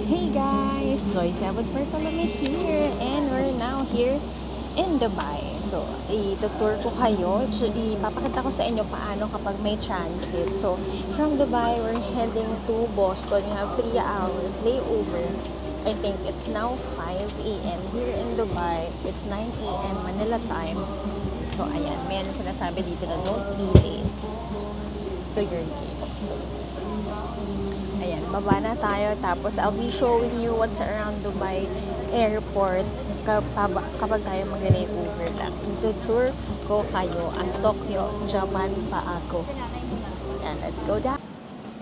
Hey guys, Joyce Abot Bartolome here, and we're now here in Dubai. So, itutour ko kayo, ipapakita ko sa inyo paano kapag may transit. So, from Dubai, we're heading to Boston. We have 3 hours layover. I think it's now 5 a.m. here in Dubai. It's 9 a.m. Manila time. So, ayan, may sinasabi dito na don't be late to your gate. So, ayan, baba na tayo. Tapos, I'll be showing you what's around Dubai Airport kapag tayo mag-layover lang. Ito-tour ko kayo ang Tokyo, Japan pa ako. And let's go down.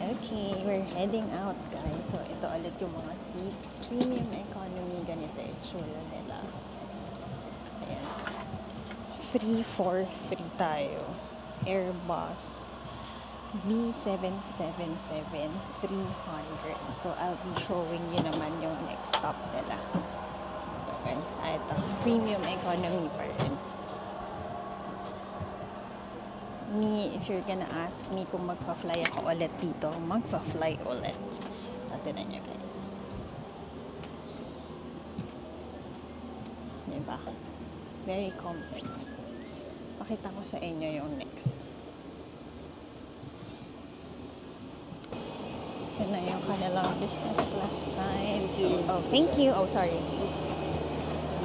Okay, we're heading out, guys. So, ito ulit yung mga seats. Premium economy, ganito yung tsura nila. Ayan. 343 tayo. Airbus B777-300. So, I'll be showing you naman yung next stop nila. Ito guys, ito. Premium economy pa rin. Me, if you're gonna ask me kung magpa-fly ako ulit dito, magpa-fly ulit. Tatinan nyo guys. Diba? Very comfy. Pakita ko sa inyo yung next. Ito na yung kanilang business class sign. So, oh, thank you. Oh, sorry.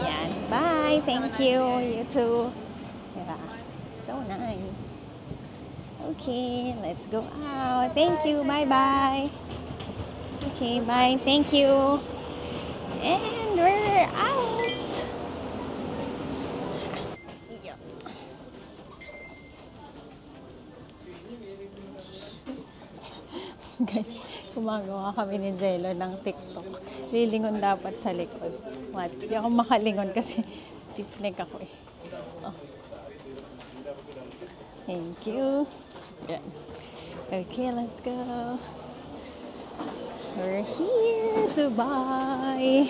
Yan. Bye. Thank you. You too. Yeah. So nice. Okay, let's go out. Thank you. Bye-bye. Okay, bye. Thank you. And we're out. Yeah. Guys, gumagawa kami ni Jello ng TikTok. Lilingon dapat sa likod. What? Di ako makalingon kasi stiff neck ako eh. Oh. Thank you. Yeah. Okay, let's go. We're here, Dubai.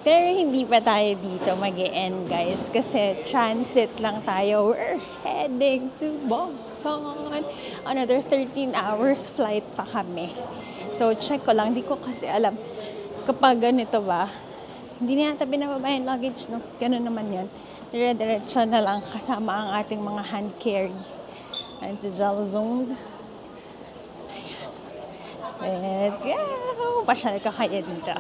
Pero hindi pa tayo dito mag-e-end, guys. Kasi transit lang tayo. We're heading to Boston. Another 13 hours flight pa kami. So, check ko lang. Hindi ko kasi alam. Kapag ganito ba, hindi na yata binababa yung luggage, no? Ganun naman yan. Dire-diretso na lang kasama ang ating mga hand carry. And si Jalzong. Let's go! Pasyal ka kaya dito.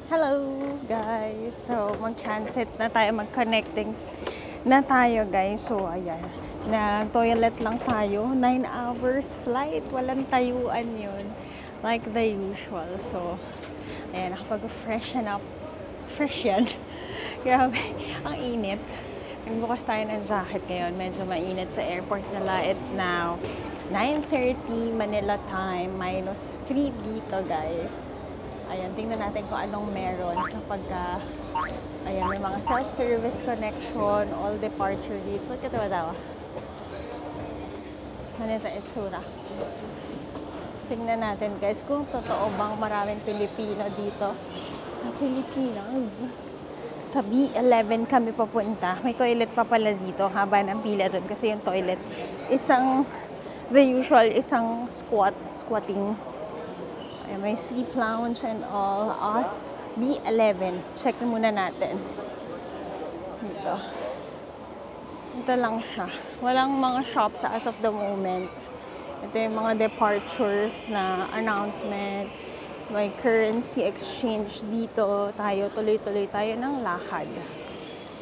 Hello guys! So, mag-transit na tayo, mag-connecting na tayo guys. So, ayan. Nag-toilet lang tayo. 9 hours flight. Walang tayuan yun. Like the usual. So, ayan. Nakapag-freshen up. Fresh yan. Grabe. Ang init. Nagbukas tayo ng jacket ngayon. Medyo mainit sa airport nila. It's now 9:30 Manila time. -3 dito guys. Ayan, tingnan natin kung anong meron kapag ayan, may mga self-service connection, all departure gates. Ba't ka tawa-tawa? Ganito itsura. Tingnan natin guys kung totoo bang maraming Pilipino dito sa Pilipinas. Sa B11 kami papunta. May toilet pa pala dito. Haba ng pila doon kasi yung toilet the usual, isang squatting. Ayan, may sleep lounge and all. Us, B11. Check muna natin. Ito. Ito lang siya. Walang mga shops as of the moment. Ito yung mga departures na announcement. May currency exchange dito. Tayo, tuloy-tuloy tayo ng lakad.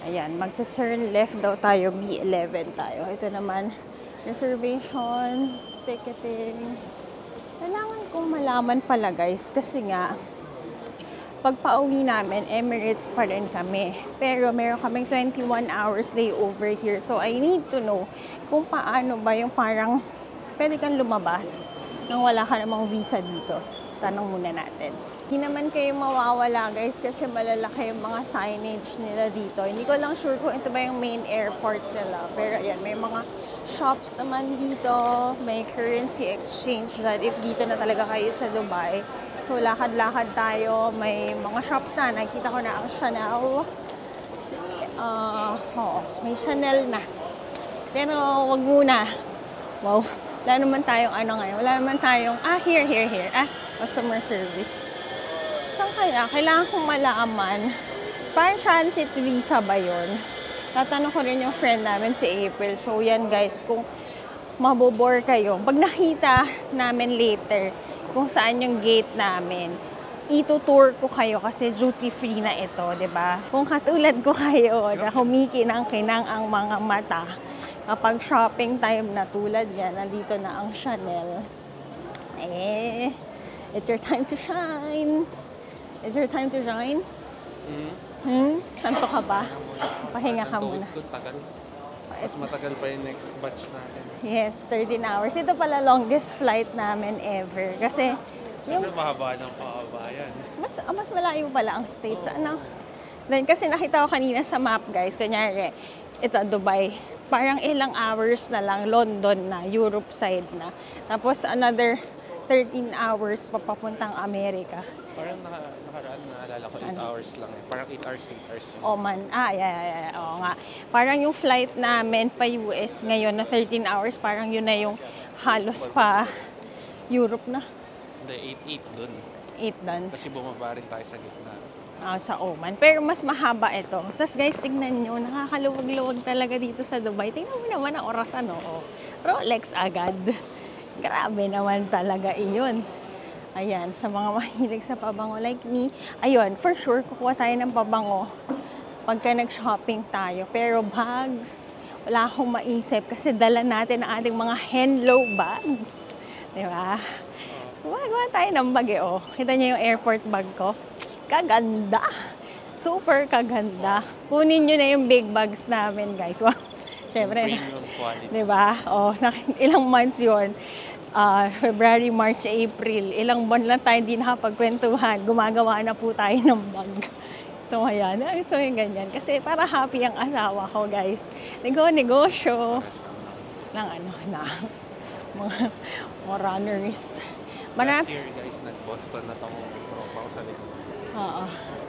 Ayan, magta-turn left daw tayo. B11 tayo. Ito naman, reservations, ticketing. Kailangan kong malaman pala guys kasi nga pag pauwi namin, Emirates pa rin kami. Pero meron kaming 21 hours layover here. So I need to know kung paano ba yung parang pwede kang lumabas nang wala ka namang visa dito. Tanong muna natin. Hindi naman kayo mawawala guys kasi malalaki yung mga signage nila dito. Hindi ko lang sure kung ito ba yung main airport nila. Pero ayan, may mga shops naman dito. May currency exchange that if dito na talaga kayo sa Dubai. So lakad-lakad tayo. May mga shops na. Nakita ko na ang Chanel. May Chanel na. Pero wag muna. Wow. Wala naman tayong ano ngayon. Wala naman tayong, here. Customer service. Saan kaya? Kailangan kong malaman. Parang transit visa ba yun? Tatanong ko rin yung friend namin si April. So yan guys, kung mabobore kayo, pag nakita namin later kung saan yung gate namin, itutour ko kayo kasi duty free na ito, 'di ba? Kung katulad ko kayo na kumikinang-kinang ang mga mata kapag shopping time na tulad yan, nandito na ang Chanel. It's your time to shine. It's your time to shine? Kanto ka ba? Pahinga ka muna. Mas matagal pa yung next batch natin. Yes, 13 hours. Ito pala longest flight namin ever. Kasi Siyempre mahaba ng pakabayan. mas malayo pala ang States. Ano? Then, kasi nakita ko kanina sa map, guys. Kunyari, ito, Dubai. Parang ilang hours na lang, London na, Europe side na. Tapos, another 13 hours papapuntang Amerika. Parang nakaraan, naalala ko, 8 hours lang eh. Parang 8 hours. Oh man, yeah. Oo nga. Parang yung flight namin pa US ngayon na 13 hours, parang yun na yung halos pa Europe na. Hindi, 8 dun. 8 dun. Kasi bumaba rin tayo sa gitna. Sa Oman. Pero mas mahaba ito. Tapos guys, tignan nyo, nakakaluwag-luwag talaga dito sa Dubai. Tingnan mo naman ang orasan, oo. Rolex agad. Grabe naman talaga iyon. Ayan, sa mga mahilig sa pabango like me, ayun, for sure, kukuha tayo ng pabango pagka nag-shopping tayo. Pero bags, wala akong maisip kasi dala natin ang ating mga Henlo bags. Diba? Gumagawa tayo ng bag eh, oh. Kita niyo yung airport bag ko? Kaganda! Super kaganda. Kunin nyo na yung big bags namin, guys. Wow. Siyempre, diba? Oh, ilang months yun. February, March, April. Ilang buwan lang tayo hindi nakapagkwentuhan. Gumagawa na po tayo ng bag. So, ayan. So, yung ganyan. Kasi para happy ang asawa ko, guys. Negosyo. Ng mga runnerist. Last year, guys, nag-Boston na tong tropa ko sa likod. Oo.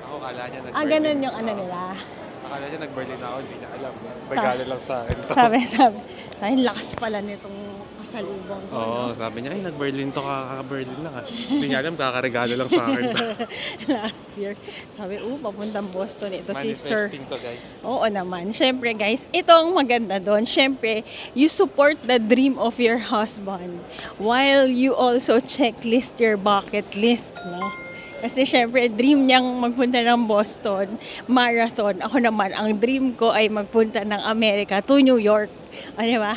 Ako, kala niya nag-Berlin. Ganun yung ano nila. Akala niya nag-Berlin ako, hindi niya alam. Regalo lang sa akin to. Sabi, lakas pala nitong kasalubong ko. Oo, sabi niya, ay, nag-Berlin to, kaka-Berlin lang. Hindi niya alam, kakaregalo lang sa akin to. Last year. Sabi, papuntang Boston ito si Sir. Manifesting to, guys. Oo naman. Siyempre, guys, ito ang maganda doon. Siyempre, you support the dream of your husband while you also checklist your bucket list, no? Kasi syempre, dream niyang magpunta ng Boston Marathon. Ako naman, ang dream ko ay magpunta ng Amerika to New York. Ano ba?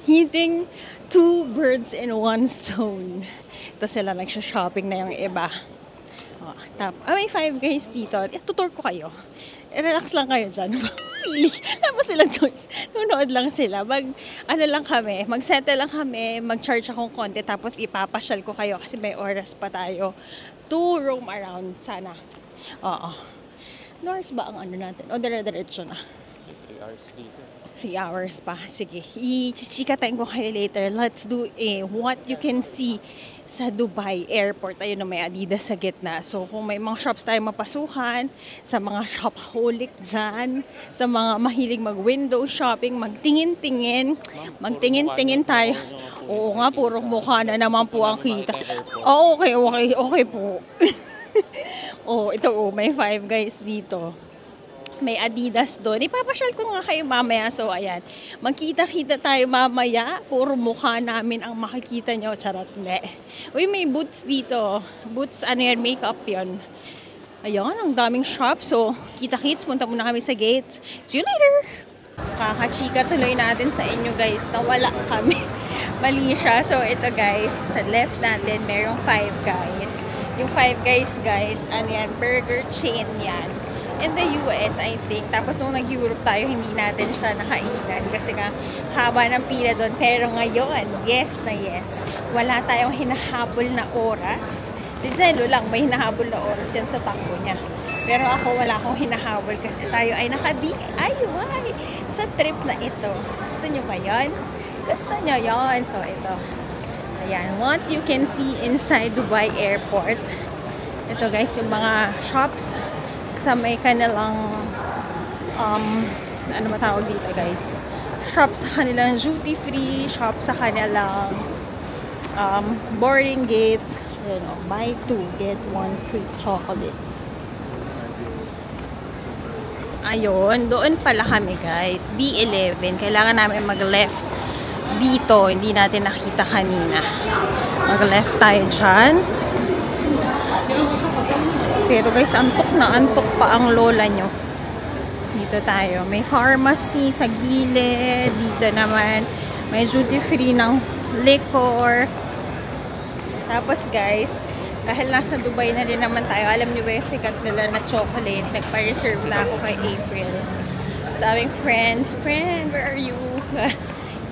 Hitting 2 birds in 1 stone. Ito sila nagsha-shopping na yung iba. May 5 guys dito. Tutor ko kayo. Relax lang kayo dyan. Feeling. Tapos sila choice. Nunood lang sila. Mag-settle lang kami. Mag-charge akong konti. Tapos ipapasyal ko kayo kasi may oras pa tayo to roam around sana. Oo. North ba ang ano natin? O, dire-diretso na. 3 hours dito. 3 hours pa. Sige. I-chichikatain ko kayo later. Let's do what you can see sa Dubai Airport. Ayun na may Adidas sa gitna. So, kung may mga shops tayo mapasukan, sa mga shopaholic dyan, sa mga mahilig mag-window shopping, magtingin-tingin tayo. Oo nga, puro mukha na naman po ang kita. Oh, okay po. Ito may 5 guys dito. May Adidas doon. Ipapasyal ko nga kayo mamaya. So, ayan. Magkita-kita tayo mamaya. Puro mukha namin ang makikita nyo. Charot, ne. Uy, may Boots dito. Boots, makeup yun. Ayan, ang daming shop. So, kita-kits. Punta muna kami sa gates. See you later! Kakachika tuloy natin sa inyo, guys, na wala kami. Mali siya. So, ito, guys. Sa left natin, merong 5 guys. Yung 5 guys, ano yan, burger chain yan. In the US, I think. Tapos nung nag-Europe tayo, hindi natin siya nakainan kasi nga haba ng pila doon. Pero ngayon, yes na yes. Wala tayong hinahabol na oras. Si Jello lang may hinahabol na oras yan sa takbo niya. Pero ako wala akong hinahabol kasi tayo ay naka-DIY sa trip na ito. Gusto nyo ba yun? Gusto nyo yun? So ito. Ayan, what you can see inside Dubai Airport. Ito guys, yung mga shops sa may kanilang ano matawag dito guys, shop sa kanilang duty free, shop sa kanilang boarding gates. Ayan, oh, buy 2, get 1 free chocolates. Ayun, doon pala kami guys. B11. Kailangan namin mag-left dito. Hindi natin nakita kanina. Mag-left tayo dyan. Pero guys, antok na antok pa ang lola nyo. Dito tayo. May pharmacy sa gilid. Dito naman, may duty free ng liquor. Tapos guys, dahil nasa Dubai na rin naman tayo, alam niyo ba yung sikat nila na chocolate? Nagpa-reserve na ako kay April. Sabing friend, where are you?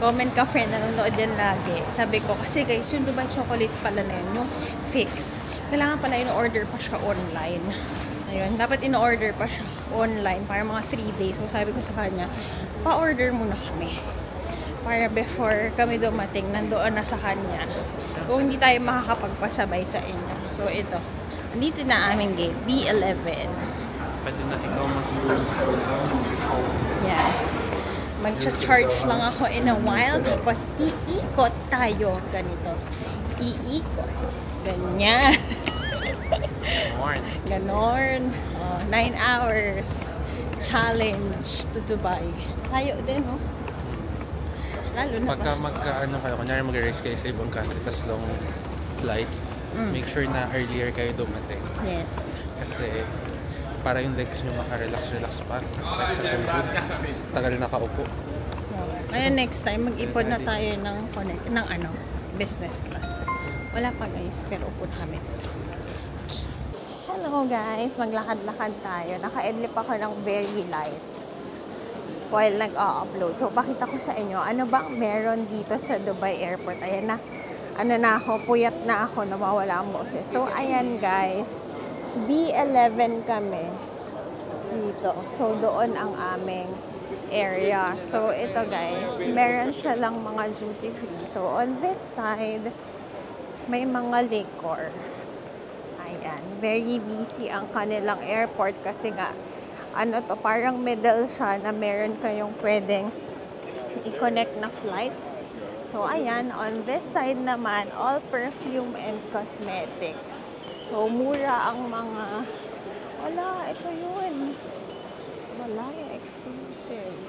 Comment ka, friend, nanonood din lagi. Sabi ko, kasi guys, yung Dubai chocolate pala na yun, yung fix. Kailangan pala in-order pa siya online. Ayun, dapat in-order pa siya online para mga 3 days. So sabi ko sa kanya, pa-order muna kami. Para before kami dumating, nandoon na sa kanya. Kung hindi tayo makakapagpasabay sa inyo. So ito, dito na aming gate, B11. Pwede na ikaw mag-move. Yan. Mag-charge lang ako in a while. Tapos iikot tayo. Ganito. Iikot. Ganyan. Ganon. 9 hours. Challenge to Dubai. Tayo din, oh. Lalo na Pagka magka-ano kayo, kunyari mag-race kayo sa ibang country, tas long flight, make sure na earlier kayo dumating. Yes. Kasi para yung legs nyo makarelax-relax pa. Kasi sa tubig, tagal nakaupo. Kaya next time, mag-ipon na tayo ng business class. Wala pa guys, pero upo na kami. Hello guys, maglakad-lakad tayo. Naka-edlip ako ng very light while nag-upload. So, pakita ko sa inyo, ano bang meron dito sa Dubai Airport. Ayan na, ano na ako, puyat na ako, nawawala ang boses. So, ayan guys, B11 kami dito. So, doon ang aming area. So, ito guys, meron silang mga duty free. So, on this side, may mga liquor. Ayan, very busy ang kanilang airport kasi nga, ano to, parang middle siya na meron kayong pwedeng i-connect na flights. So, ayan, on this side naman, all perfume and cosmetics. So, mura ang mga, wala, ito yun. Wala, exclusive.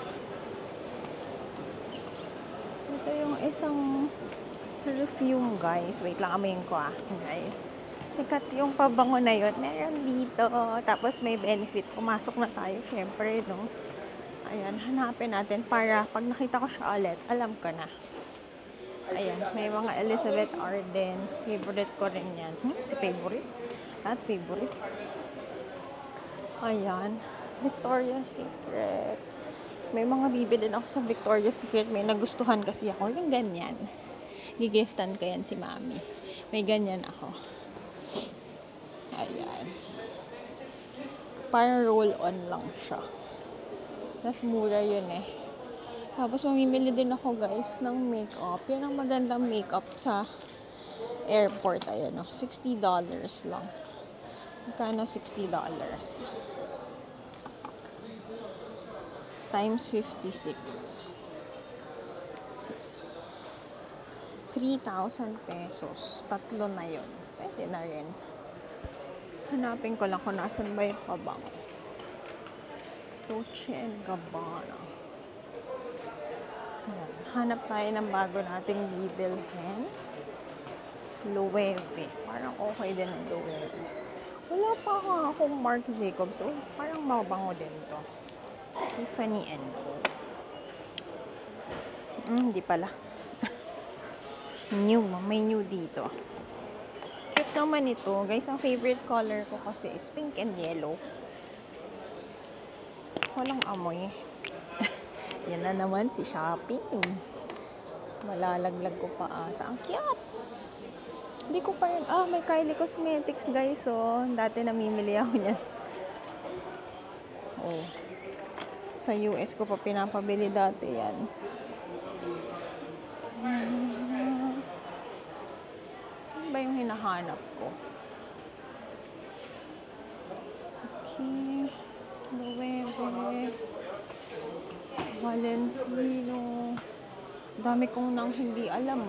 Ito yung isang perfume, guys. Wait lang, amayin ko guys. Sikat yung pabango na yun. Meron dito. Tapos may benefit. Pumasok na tayo, syempre, no? Ayan, hanapin natin para pag nakita ko siya ulit, alam ko na. Ayan, may mga Elizabeth Arden. Favorite ko rin yan. Si favorite? At favorite. Ayan, Victoria's Secret. May mga bibili ako sa Victoria's Secret. May nagustuhan kasi ako. Yung ganyan. Gigiftan ko yan si Mami. May ganyan ako. Ayan. Parang roll-on lang siya. Mas mura yun eh. Tapos mamimili din ako guys ng makeup. Yan ang magandang makeup sa airport. Ayan o. $60 lang. Magkano $60? Times 56. 3,000 pesos. Tatlo na yun. Pwede na rin. Hanapin ko lang kung nasan ba yung pabango. Dolce & Gabbana. Ayan. Hanap tayo ng bago nating bibilhin. Loewe. Parang okay din ang Loewe. Wala pa akong Marc Jacobs. So, parang mabango din to. Tiffany & Co. Hindi pala. New. May new dito. Cute naman ito. Guys, ang favorite color ko kasi is pink and yellow. Walang amoy. Yan na naman si Shopee. Malalaglag ko pa ata. Ang cute! Hindi ko pa yun. May Kylie Cosmetics guys. So, dati namimili ako niyan. Oh. Sa US ko pa pinapabili dati yan. Saan ba yung hinahanap ko? Okay. Loewe. Valentino. Dami kong nang hindi alam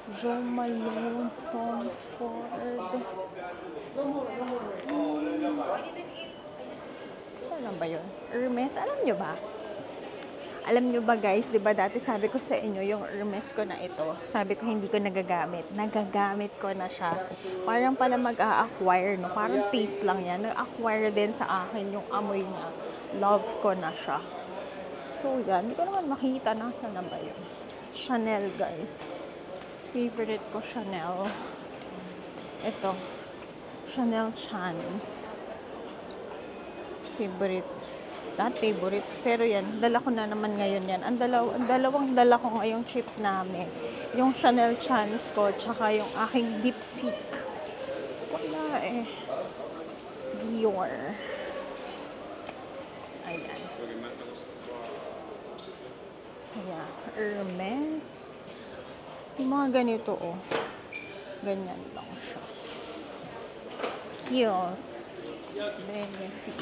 Jo Malone, Tom Ford. Saan na ba yun? Hermes, alam nyo ba? Alam nyo ba guys, di ba dati sabi ko sa inyo, yung Hermes ko na ito, sabi ko hindi ko nagagamit. Nagagamit ko na siya. Parang pala mag-a-acquire, no? Parang taste lang yan. Nag-acquire din sa akin yung amoy niya. Love ko na siya. So yan, hindi ko naman makita nasa na ba yun. Chanel guys. Favorite ko Chanel. Ito. Chanel Chance. Favorite. Not favorite. Pero yan, dala ko na naman ngayon yan. Ang dalawang dala ko ngayong trip namin. Yung Chanel Chance ko, tsaka yung aking diptyque. Wala eh. Dior. Ayan. Ayan. Hermes. Yung mga ganito, oh. Ganyan lang siya. Heels. Benefit.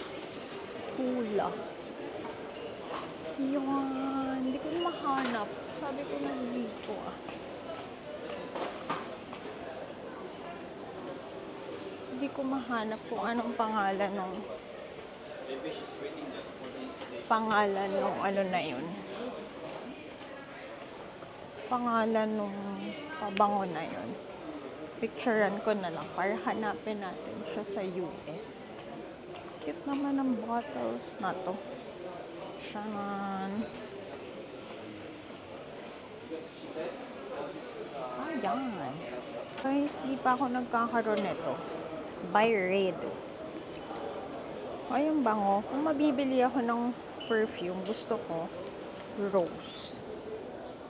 Hula. Yan. Hindi ko mahanap. Sabi ko na dito ah. Hindi ko mahanap kung anong pangalan ng ano na yun. Pangalan ng pabango na yun. Picturean ko na lang para hanapin natin siya sa US. Cute naman ang bottles na to. Shannon. Ayan. Guys, di pa ako nagkakaroon nito. Byredo. Ay, yung bango. Kung mabibili ako ng perfume, gusto ko rose.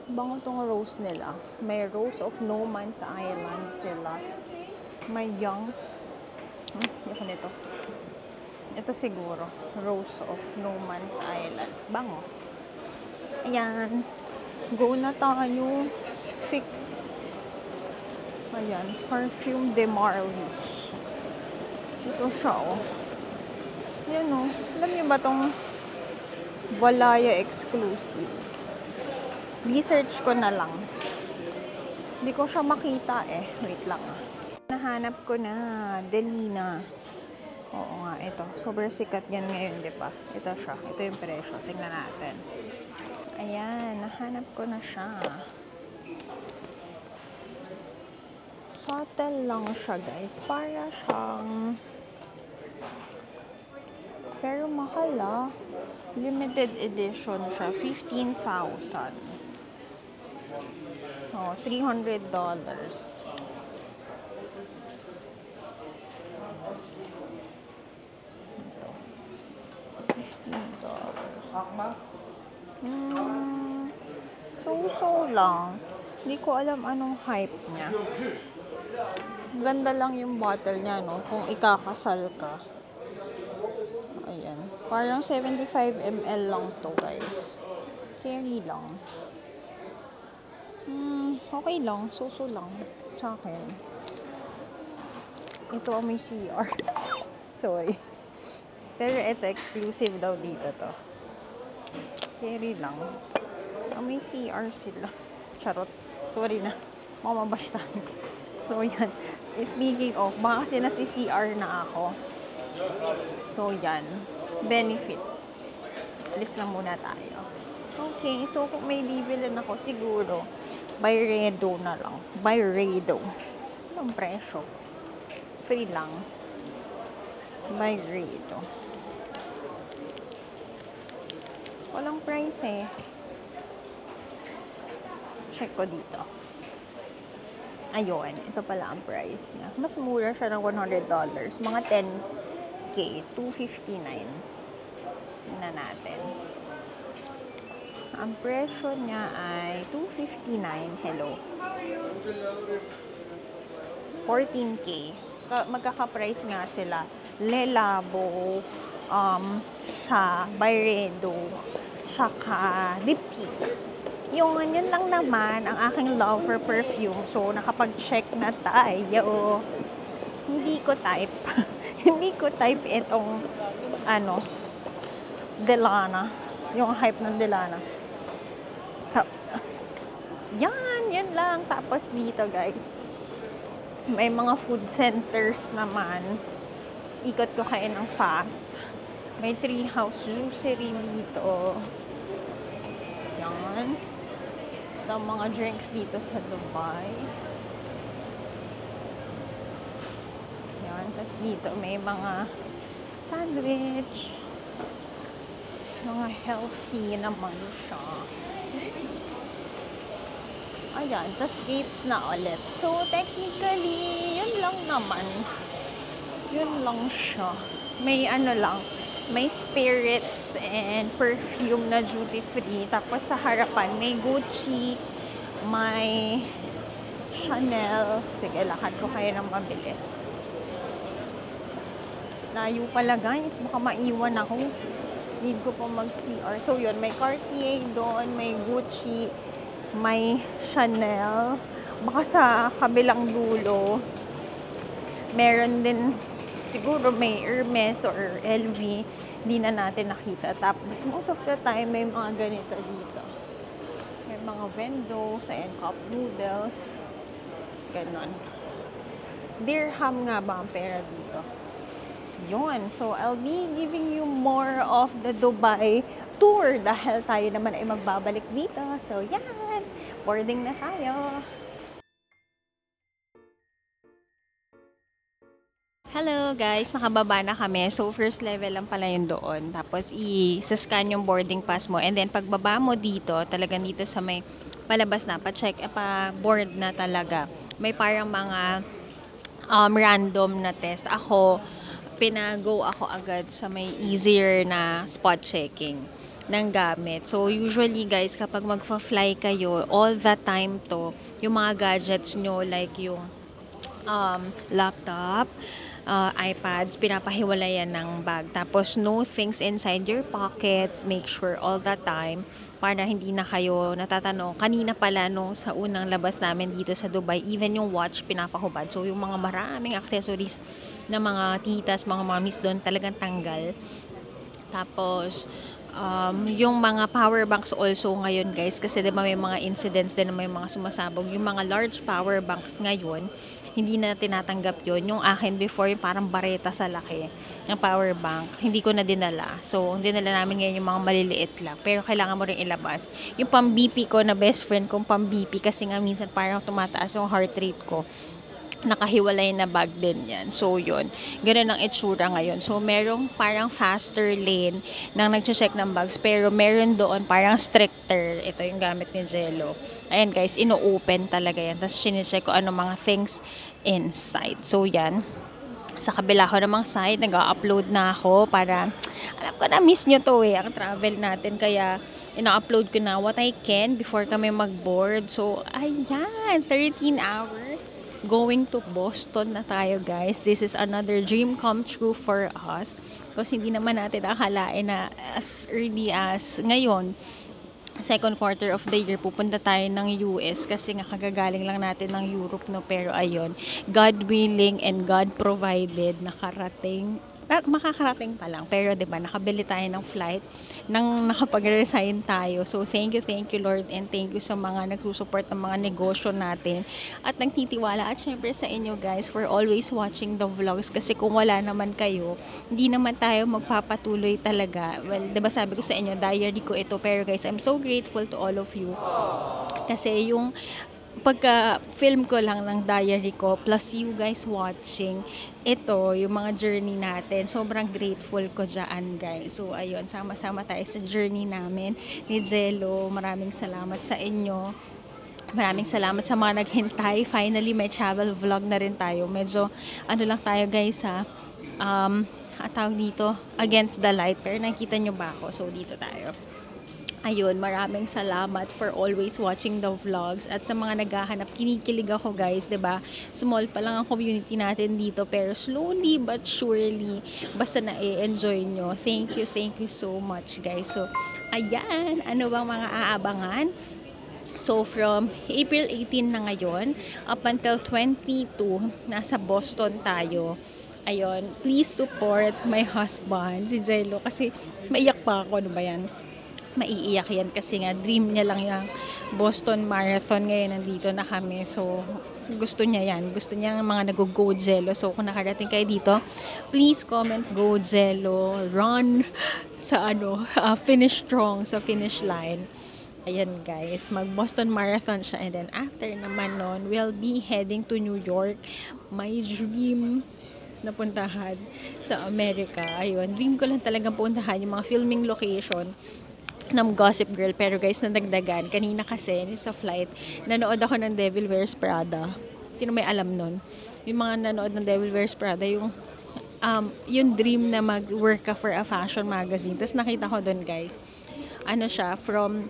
Bango tong rose nila. May Rose of No Man's Island sila. May young. Yung nito. Ito siguro. Rose of No Man's Island. Bango. Ayan. Go na tayo. Fix. Ayan. Perfume de Marly. Ito siya, oh. Ayan, oh. Alam niyo ba tong Valaya exclusive? Research ko na lang. Hindi ko siya makita eh. Wait lang ah. Nahanap ko na. Delina. Oo nga, ito. Sobrang sikat yan ngayon, di ba? Ito siya. Ito yung presyo. Tingnan natin. Ayan, nahanap ko na siya. Subtle lang siya, guys. Para siyang... Pero mahal ah. Limited edition siya. 15,000. Oh, $300. So lang. Hindi ko alam anong hype niya. Ganda lang yung bottle niya, no? Kung ikakasal ka. Ayan. Parang 75 ml lang to, guys. Carry lang. Okay lang. So lang. Sa akin. Ito ang may CR. Sorry. Pero ito, exclusive daw dito to. Carry lang. May CR sila. Charot. Sorry na. Mamabash tayo. So, yan. Speaking of, baka kasi nasi-CR na ako. So, yan. Benefit. Alis lang muna tayo. Okay. So, kung may bibilin ako, siguro, Byredo na lang. Byredo. Anong presyo? Free lang. Byredo. Walang price eh. Check ko dito. Ayun, ito pala ang price niya. Mas mura siya ng $100. Mga 10K, $259. Tingnan natin. Ang presyo niya ay $259. Hello. 14K. Magkaka-price nga sila. Le Labo, sa Byredo, saka diptyque. Yun lang naman ang aking love for perfume. So, nakapag-check na tayo. Hindi ko type. Hindi ko type itong, Delana. Yung hype ng Delana. Yan lang. Tapos dito guys, may mga food centers naman. Ikot ko kayo ng fast. May Treehouse Juicery dito. Yan. Ang mga drinks dito sa Dubai. Yan. Tapos dito may mga sandwich. Mga healthy naman siya. Ayan. Tapos gates na ulit. So, technically, yun lang naman. Yun lang siya. May ano lang, may spirits and perfume na duty free. Tapos sa harapan, may Gucci, may Chanel. Sige, lakad ko kayo ng mabilis. Layo pala guys, baka maiwan ako. Need ko po mag-CR. So yun, may Cartier doon, may Gucci, may Chanel. Baka sa kabilang dulo, meron din siguro may Hermes or LV, hindi na natin nakita. Tapos most of the time may mga ganito dito. May mga Vendos and cup noodles. Ganon. Dirham nga ba ang pera dito? Yun. So, I'll be giving you more of the Dubai tour dahil tayo naman ay magbabalik dito. So, yan. Boarding na tayo. Hello guys, nakababa na kami. So first level lang pala yun doon. Tapos i-scan yung boarding pass mo. And then pagbaba mo dito, talagang dito sa may palabas na, pa-check, pa-board na talaga. May parang mga random na test. Pinago ako agad sa may easier na spot checking ng gamit. So usually guys, kapag magfa-fly kayo, all the time to, yung mga gadgets nyo like yung laptop, iPads, pinapahiwalayan ng bag. Tapos, no things inside your pockets. Make sure all the time para hindi na kayo natatanong. Kanina pala, nung sa unang labas namin dito sa Dubai, even yung watch, pinapahubad. So, yung mga maraming accessories na mga titas, mga mommies doon, talagang tanggal. Tapos, yung mga power banks also ngayon guys, kasi diba may mga incidents din na may mga sumasabog. Yung mga large power banks ngayon, hindi na tinatanggap yon. Yung akin before, yung parang bareta sa laki ng power bank, hindi ko na dinala. So, dinala namin ngayon yung mga maliliit lang. Pero kailangan mo rin ilabas. Yung pang-BP ko na best friend kong pang-BP, kasi nga minsan parang tumataas yung heart rate ko. Nakahiwalay na bag din yan. So, yun. Ganun ang itsura ngayon. So, merong parang faster lane nang nag-check ng bags. Pero, meron doon parang stricter. Ito yung gamit ni Jello. Ayan guys, ino-open talaga yan. Tapos, sinecheck ko ano mga things inside. So, yan. Sa kabila ko namang side, nag-upload na ako para, alam ko na miss nyo to ang travel natin. Kaya, ina-upload ko na what I can before kami mag-board. So, ayan, 13 hours. Going to Boston na tayo guys. This is another dream come true for us. Kasi hindi naman natin akalain na as early as ngayon, second quarter of the year, pupunta tayo ng US kasi nga kagagaling lang natin ng Europe, no? Pero ayun, God willing and God provided, makakarating pa lang. Pero 'di ba, nakabili tayo ng flight nang nakapag-resign tayo. So thank you Lord, and thank you sa mga nagsusupport ng mga negosyo natin at nagtitiwala, at syempre sa inyo guys for always watching the vlogs, kasi kung wala naman kayo, hindi naman tayo magpapatuloy talaga. Well, 'di ba sabi ko sa inyo, diary ko ito. Pero guys, I'm so grateful to all of you kasi yung pagka-film ko lang ng diary ko, plus you guys watching, ito, yung mga journey natin, sobrang grateful ko dyan, guys. So, ayun, sama-sama tayo sa journey namin ni Jello. Maraming salamat sa inyo. Maraming salamat sa mga naghintay. Finally, may travel vlog na rin tayo. Medyo, lang tayo, guys, tawag dito, against the light. Pero nakita nyo ba ako? So, dito tayo. Ayun, maraming salamat for always watching the vlogs. At sa mga naghahanap, kinikilig ako guys, 'di ba? Small pa lang ang community natin dito, pero slowly but surely, basta na-enjoy nyo. Thank you so much guys. So, ayan, ano bang mga aabangan? So, from April 18 na ngayon, up until 22, nasa Boston tayo. Ayun, please support my husband, si Jello, kasi maiyak pa ako, ano ba yan? maiiyak yan kasi nga dream niya lang yung Boston Marathon. Ngayon nandito na kami, so gusto niya yan. Gusto niya ng mga nag-go Jello. So kung nakarating kayo dito, please comment go Jello, run sa finish strong sa finish line. Ayan guys, mag-Boston Marathon siya, and then after naman nun, we'll be heading to New York. My dream na puntahan sa Amerika. Ayun, dream ko lang talagang puntahan yung mga filming location ng Gossip Girl. Pero guys, nadagdagan. Kanina kasi, sa flight, nanood ako ng Devil Wears Prada. Sino may alam nun? Yung mga nanood ng Devil Wears Prada, yung dream na mag-work ka for a fashion magazine. Tapos nakita ko doon guys, siya, from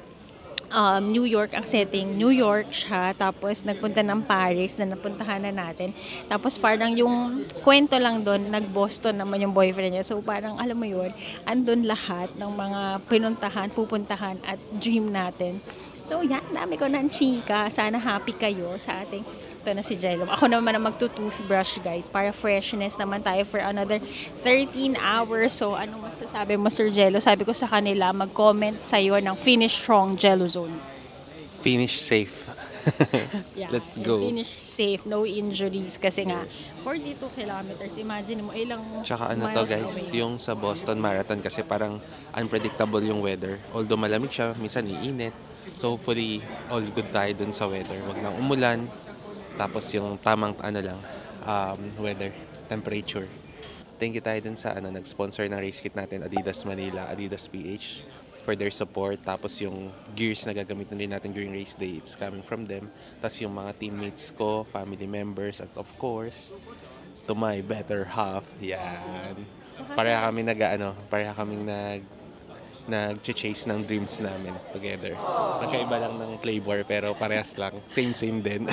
New York ang setting. New York siya, tapos nagpunta ng Paris na napuntahan na natin. Tapos parang yung kwento lang doon, nag-Boston naman yung boyfriend niya. So parang alam mo yun, andun lahat ng mga pinuntahan, pupuntahan at dream natin. So yan, dami ko ng chika. Sana happy kayo sa ating, ito na si Jello. Ako naman ang magto-toothbrush guys, para freshness naman tayo for another 13 hours. So ano masasabi mo Sir Jello? Sabi ko sa kanila, mag-comment sa'yo ng finish strong Jello Zone. Finish safe. Yeah, Let's go. Finish safe, no injuries. Kasi nga, 42 kilometers, imagine mo, ilang Tsaka to miles guys, away. yung sa Boston Marathon kasi parang unpredictable yung weather. Although malamig siya, minsan iinit. So hopefully, all good tayo dun sa weather. Wag nang umulan. Tapos yung tamang weather, temperature. Thank you tayo dun sa nag-sponsor ng race kit natin, Adidas Manila, Adidas PH, for their support. Tapos yung gears na gagamitin din natin during race day, it's coming from them. Tapos yung mga teammates ko, family members, at of course, to my better half. Yan. Pareha kaming nag-chase ng dreams namin together. Magkaiba lang ng flavor pero parehas lang. Same din.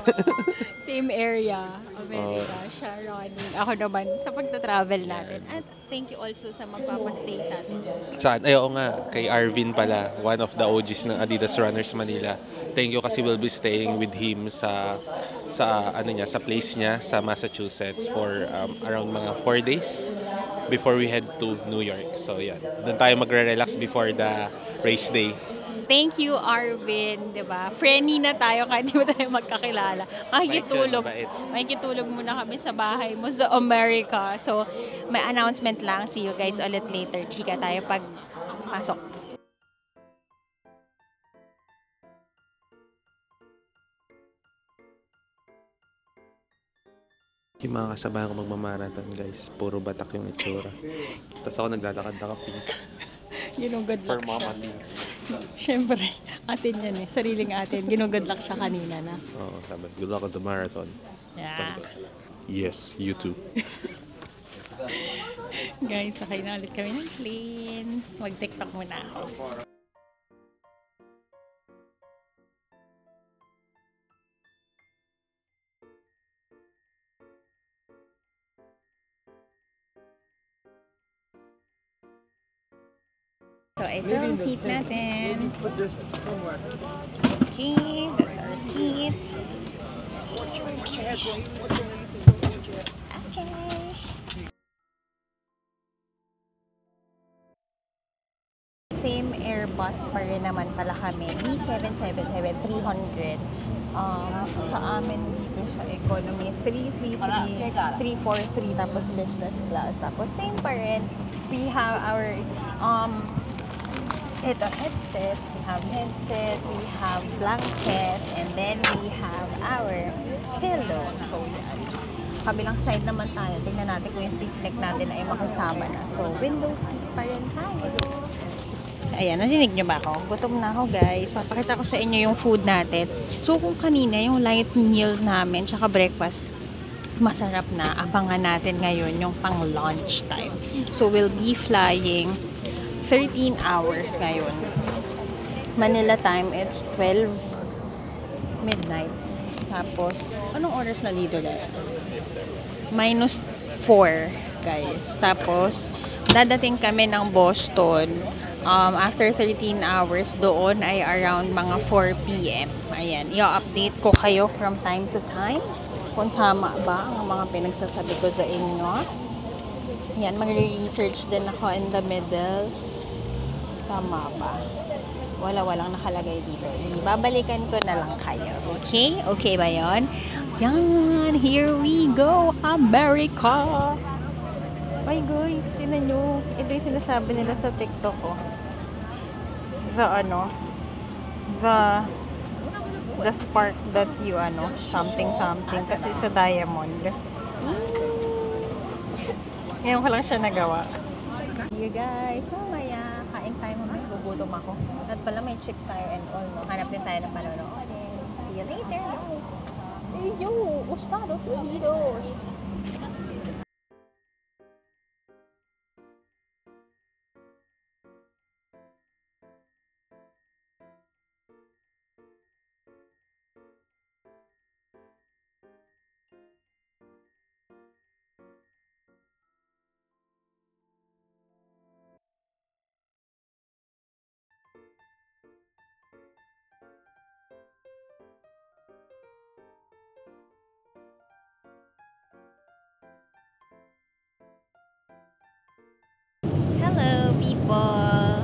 Same area, America, siya running. Ako naman, sa pagta-travel natin. At thank you also sa magpapastay sa atin. Saan? Ay, oo nga. Kay Arvin pala, one of the OGs ng Adidas Runners Manila. Thank you kasi we'll be staying with him sa place niya sa Massachusetts for around mga 4 days before we head to New York. So, yan. Doon tayo magre-relax before the race day. Thank you, Arvin, diba? Friendly na tayo kahit di mo tayo magkakilala. Makikitulog muna kami sa bahay mo sa America. So, may announcement lang. See you guys ulit later. Chika tayo pag pasok. Yung mga kasabahan ko magmamarathon, guys, puro batak yung itsura. Tapos ako naglalakad pink. Ginugod For luck mama siya. things. Siyempre, atin yan eh. Sariling atin. Ginugod luck siya kanina na. Oo, sabi. Good luck on the marathon. Yeah. Sabi ko, yes, you too. Guys, sakay na ulit kami ng plane. Mag-tiktok muna ako. So, ito ang seat natin. Okay, that's our seat. Okay. Same Airbus pa rin naman pala kami. E777-300. Sa amin dito sa economy, 333, 343, tapos business class. Tapos same pa rin. We have our headset, we have blanket, and then we have our pillow. So, yan. Kabilang side naman tayo. Tingnan natin kung yung stiff neck natin ay makasama na. So, window seat pa rin tayo. Ayan, narinig nyo ba ako? Gutom na ako, guys. Papakita ko sa inyo yung food natin. So, kung kanina, yung light meal namin, tsaka breakfast, masarap na. Abangan natin ngayon yung pang lunch time. So, we'll be flying 13 hours ngayon. Manila time, it's 12 midnight. Tapos, anong oras na dito dahil? -4, guys. Tapos, dadating kami ng Boston. After 13 hours, doon ay around mga 4 p.m. Ayan, i-update ko kayo from time to time kung tama ba ang mga pinagsasabi ko sa inyo. Ayan, magre-research din ako in the middle. Tama ba? Walang nakalagay dito. Ibabalikan ko na lang kayo. Okay? Okay ba yon? Yan! Here we go! America! Ay guys, tinan nyo. Ito yung sinasabi nila sa TikTok ko. The spark that you something kasi sa diamond. Ngayon ko lang siya nagawa. You guys, mamaya kain tayo, mamaya gugutom ako. At pala may chicks tayo and all, no? Hanap din tayo ng panonood. See you later, guys. See you, Ustados Unidos. Hello, people.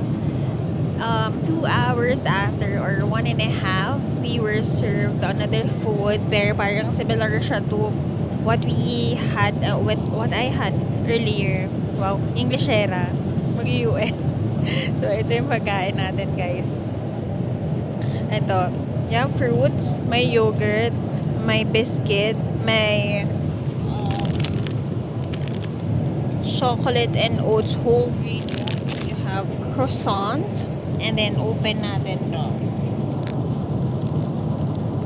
2 hours after or 1.5, we were served another food. Pero parang similar siya to what we had, what I had earlier. Wow, Englishera. Mag-US. So, ito yung pagkain natin, guys. Ito. Yung fruits, may yogurt, may biscuit, may chocolate and oats whole grain. You have croissant. And then, open natin to.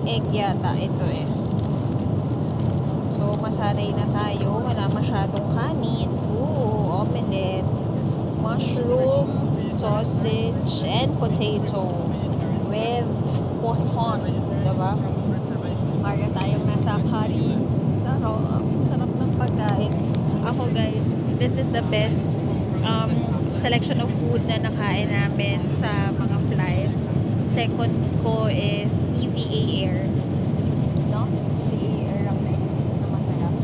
Egg yata ito eh. So, masanay na tayo. Wala masyadong kanin. Ooh, omelette. Mushroom, sausage, and potato. With croissant. Diba? Para tayong nasa Paris. Sarap ng pagkain. Ako guys, this is the best selection of food na nakain namin sa mga flights. Second ko is EVA Air. No? EVA Air ang next na masarap.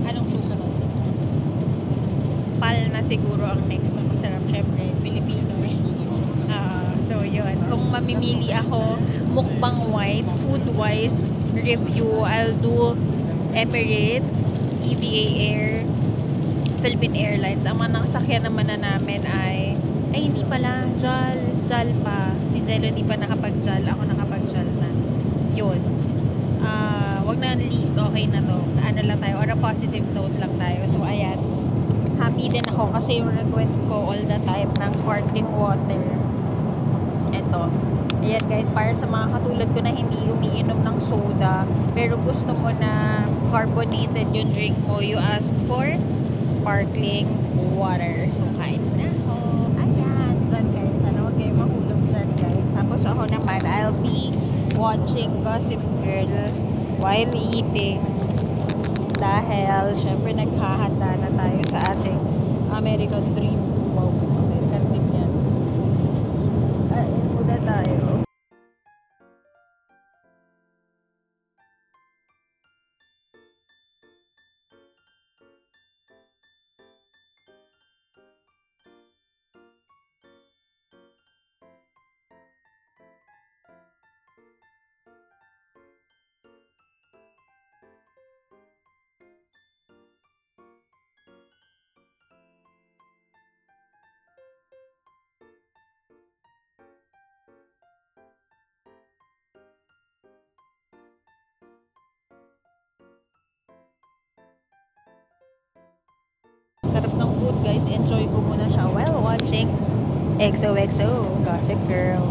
Anong susunod? PAL na siguro ang next na masarap. Syempre, Pilipino eh. So, yun. Kung mamimili ako, mukbang-wise, food-wise, review, I'll do Emirates, EVA Air, Philippine Airlines. Ang mga nakasakyan naman na namin ay hindi pala, JAL pa. Si Jello hindi pa nakapag-JAL. Ako nakapag-JAL na. Yun. Wag na least, okay na to. Ano lang tayo, on a positive note lang tayo. So, ayan. Happy din ako kasi yung request ko all the time ng sparkling water. Eto. Ayan guys, para sa mga katulad ko na hindi umiinom ng soda, pero gusto mo na carbonated yung drink mo, you ask for sparkling water. So, kain na ako. Ayan, dyan guys. Huwag kayo mahulog dyan guys. Tapos ako naman, I'll be watching Gossip Girl while eating. Dahil, syempre, naghahanda na tayo sa ating American Dream. Wow, American Dream yan. Muna tayo. Sarap ng food guys. Enjoy ko muna siya while watching XOXO, Gossip Girl.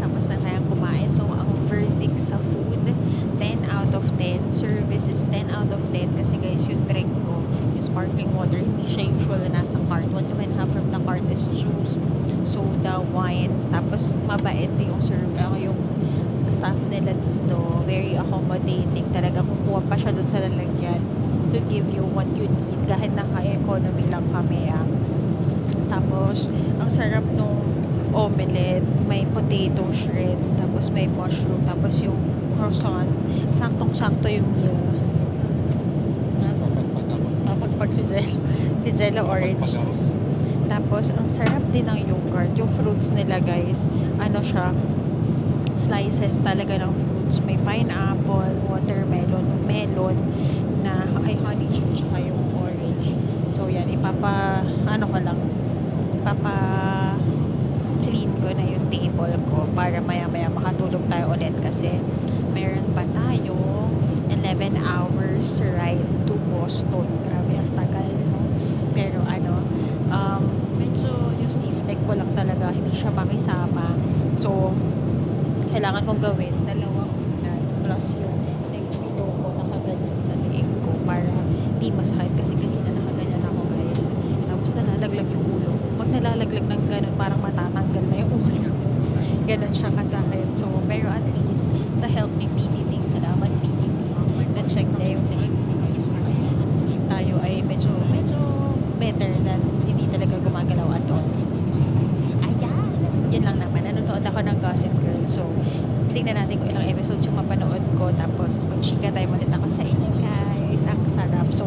tapos na tayong kumain. So, ang verdict sa food, 10 out of 10. Service is 10 out of 10 kasi guys, yung drink ko, yung sparkling water, hindi siya usual na nasa cart. What you can have from the cart is juice, soda, wine, tapos mabait yung yung staff nila dito. Very accommodating. Talaga kukuha pa siya doon sa lalagyan to give you what you need kahit naka-economy lang kami. Tapos, ang sarap nung omelette, may potato shreds, tapos may mushroom, tapos yung croissant. Saktong-sakto yung meal. Mapagpag si Jello orange juice. Tapos, ang sarap din ng yogurt. Yung fruits nila guys, ano siya, slices talaga ng fruits. May pineapple, watermelon, melon, na ay honeydew, tsaka yung orange. So, yan, clean ko na yung table ko para maya-maya makatulog tayo ulit kasi meron pa tayo 11 hours ride to Boston. Grabe, ang tagal, no? Pero medyo yung stiff neck ko lang talaga, hindi siya makisama. So, kailangan kong gawin dalawang unan plus yung neck pillow ko nakaganyan sa leeg ko para di masakit kasi kanina nakaganyan ako guys. Tapos nalalaglag yung ulo. Pag nalalaglag ng ganun, parang matatanggal na yung ulo. Ganun siya kasakit. So, pero at least sa help ni PTT, salamat PTT, na-check na yung tayo ay medyo better than hindi talaga gumagalaw at all. Ayan! Yun lang naman. Nanonood ako ng Gossip Girl. So, tingnan natin kung ilang episodes yung mapanood ko. Tapos, mag-chika tayo ulit ako sa inyo, guys. Ang sarap. So,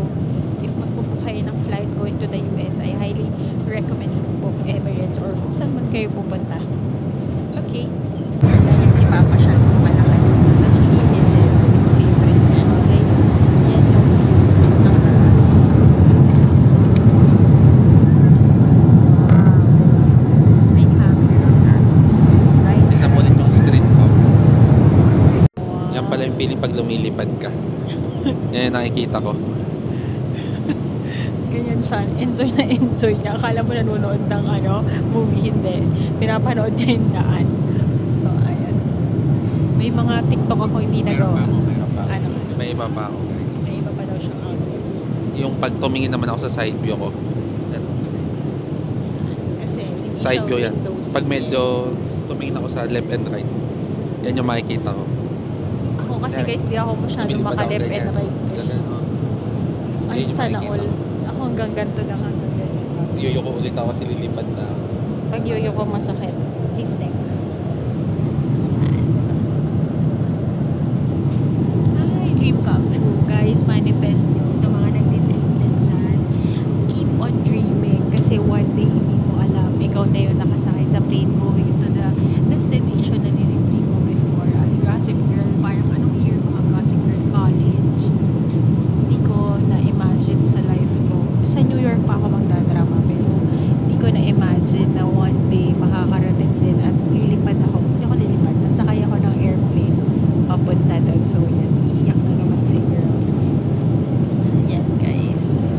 if magbubook kayo ng flight going to the US, I highly recommend you book Emirates or kung saan man kayo pupunta. Okay. Guys, ipapasyal ko pala kayo. Tapos, Jen, favorite niya. Guys, yan yung view ng taas. May camera na. Guys, Tingnan mo ulit yung screen ko. Yan pala yung feeling pag lumilipad ka. Yan yung nakikita ko. ganyan siya. Enjoy na enjoy niya. Akala mo nanonood ng movie, hindi. Pinapanood niya yung daan. So, ayan. May mga TikTok ako hindi nagawa. May iba pa ako, guys. May iba pa daw siyang outfit. Yung pag tumingin naman ako sa side view ko. Yan. Kasi, hindi Side siya view yan. windows. Pag medyo tumingin ako sa left and right, yan yung makikita ko. Ako kasi Yan. guys, di ako masyado Lumilipad ako maka-left and ganyan. right. Ganun, oh. Ay, Yun yung sana makikita all. ko. Ako hanggang ganito lang hanggang ganyan. Tapos yuyo ko ulit ako kasi lilipad na. Pag yoyo ko masakit. Stiff neck. Ayan, so. Ay, dream come true. Guys, manifest nyo sa mga nagtitream din dyan. Keep on dreaming. Kasi one day, hindi mo alam. Ikaw na yung nakasakay sa plane going to the destination na dinidream mo before. Gossip Girl, parang anong year mo ang Gossip Girl College? Hindi ko na-imagine sa life ko. Sa New York pa ako magdadrama, pero hindi ko na-imagine na one day makakarating din at lilipad ako. Hindi ako lilipad. Sasakay ako ng airplane papunta doon. So, yan. Iiyak na naman si girl. Yan, guys.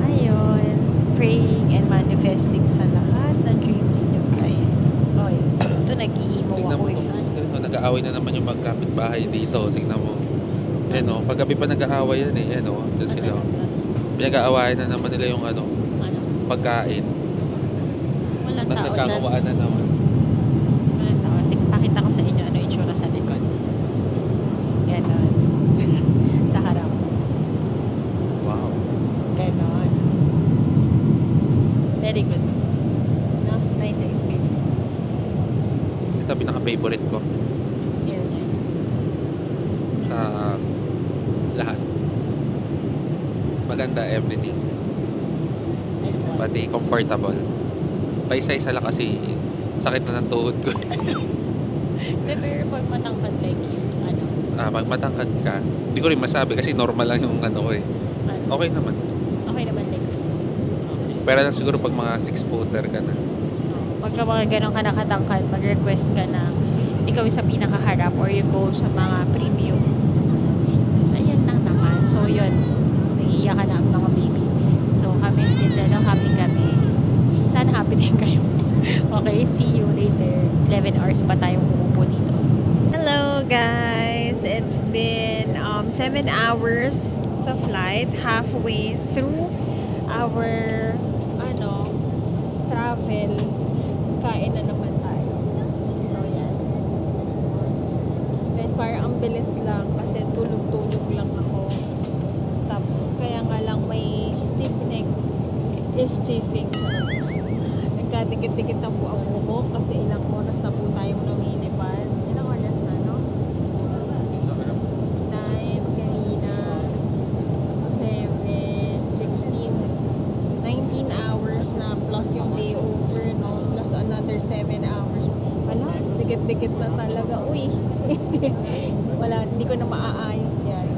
Ayun. Praying and manifesting sa lahat na dreams nyo, guys. Okay. Ito, nag-i-emo Tingnan ako. mo itong nag-aaway na naman yung magkapit-bahay dito. Tingnan mo. Yan o. Paggabi pa nag-aaway yan eh. Yan o. Doon sila. Pinag-aawayan na naman nila yung pagkain. Walang tao dyan. Nagkakawaan na naman. Walang tao. Pakita ko sa inyo ano yung itsura sa likod. Ganon. Sa harap. Wow. Ganon. Very good. No? Nice experience. Ito pinaka-favorite ko Airline. sa lahat. Maganda everything. Pati comfortable. Paisa-isa lang kasi sakit na ng tuhod ko. Pero pag matangkad like you, Pag matangkad ka, hindi ko rin masabi kasi normal lang yung ko eh. Okay naman. Okay naman like you. Pero lang siguro pag mga 6-footer ka na. Pagka mga ganun ka nakatangkad, mag-request ka na ikaw yung sa pinakaharap or you go sa mga premium seats. Ayan lang naman. So, yun. Naiiyak ka na ang mga baby. So, kami ni Jello, happy kami. Sana happy din kayo. Okay, see you later. 11 hours pa tayong umupo dito. Hello guys! It's been 7 hours sa flight, halfway through our travel. Kain na naman tayo. So yan. Guys, parang ang bilis lang kasi tulog-tulog lang ako. Tapos, kaya nga lang may stiff neck. Stiffing. Nagkadikit-dikit na po ang buhok kasi ilang oras na po tayong lumilipad. Ilang oras na, no? 9, kanina, 7, 16, 19 hours na plus yung layover, no? Plus another 7 hours. Wala, dikit-dikit na talaga. Uy! Wala, hindi ko na maaayos yan.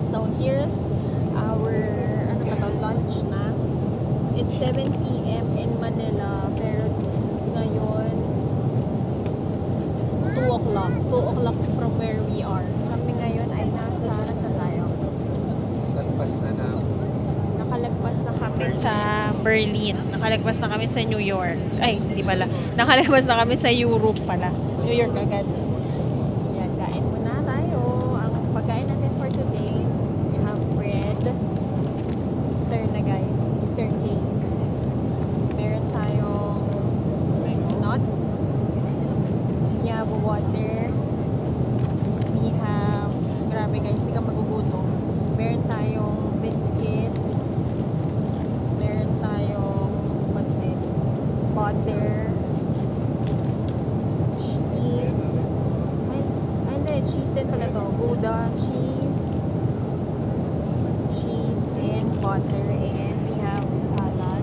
So, here's our, lunch na. It's 7 p.m. in Manila, pero ngayon 2 o'clock. 2 o'clock from where we are. Kami ngayon ay nasa tayo. Nakalagpas na kami sa Berlin. Nakalagpas na kami sa New York. Ay, hindi pala. Nakalagpas na kami sa Europe pala. New York agad. Yan, kain muna tayo. Ang pagkain natin for today, we have bread. Easter na guys. Easter cake. Meron tayong nuts. We have water. We have, grabe guys, hindi ka magugutom. Meron tayong biscuit. Meron tayong, what's this? Butter. Cheese. Ay, hindi, cheese din pala to. Gouda, cheese. Cheese and butter, and we have salad.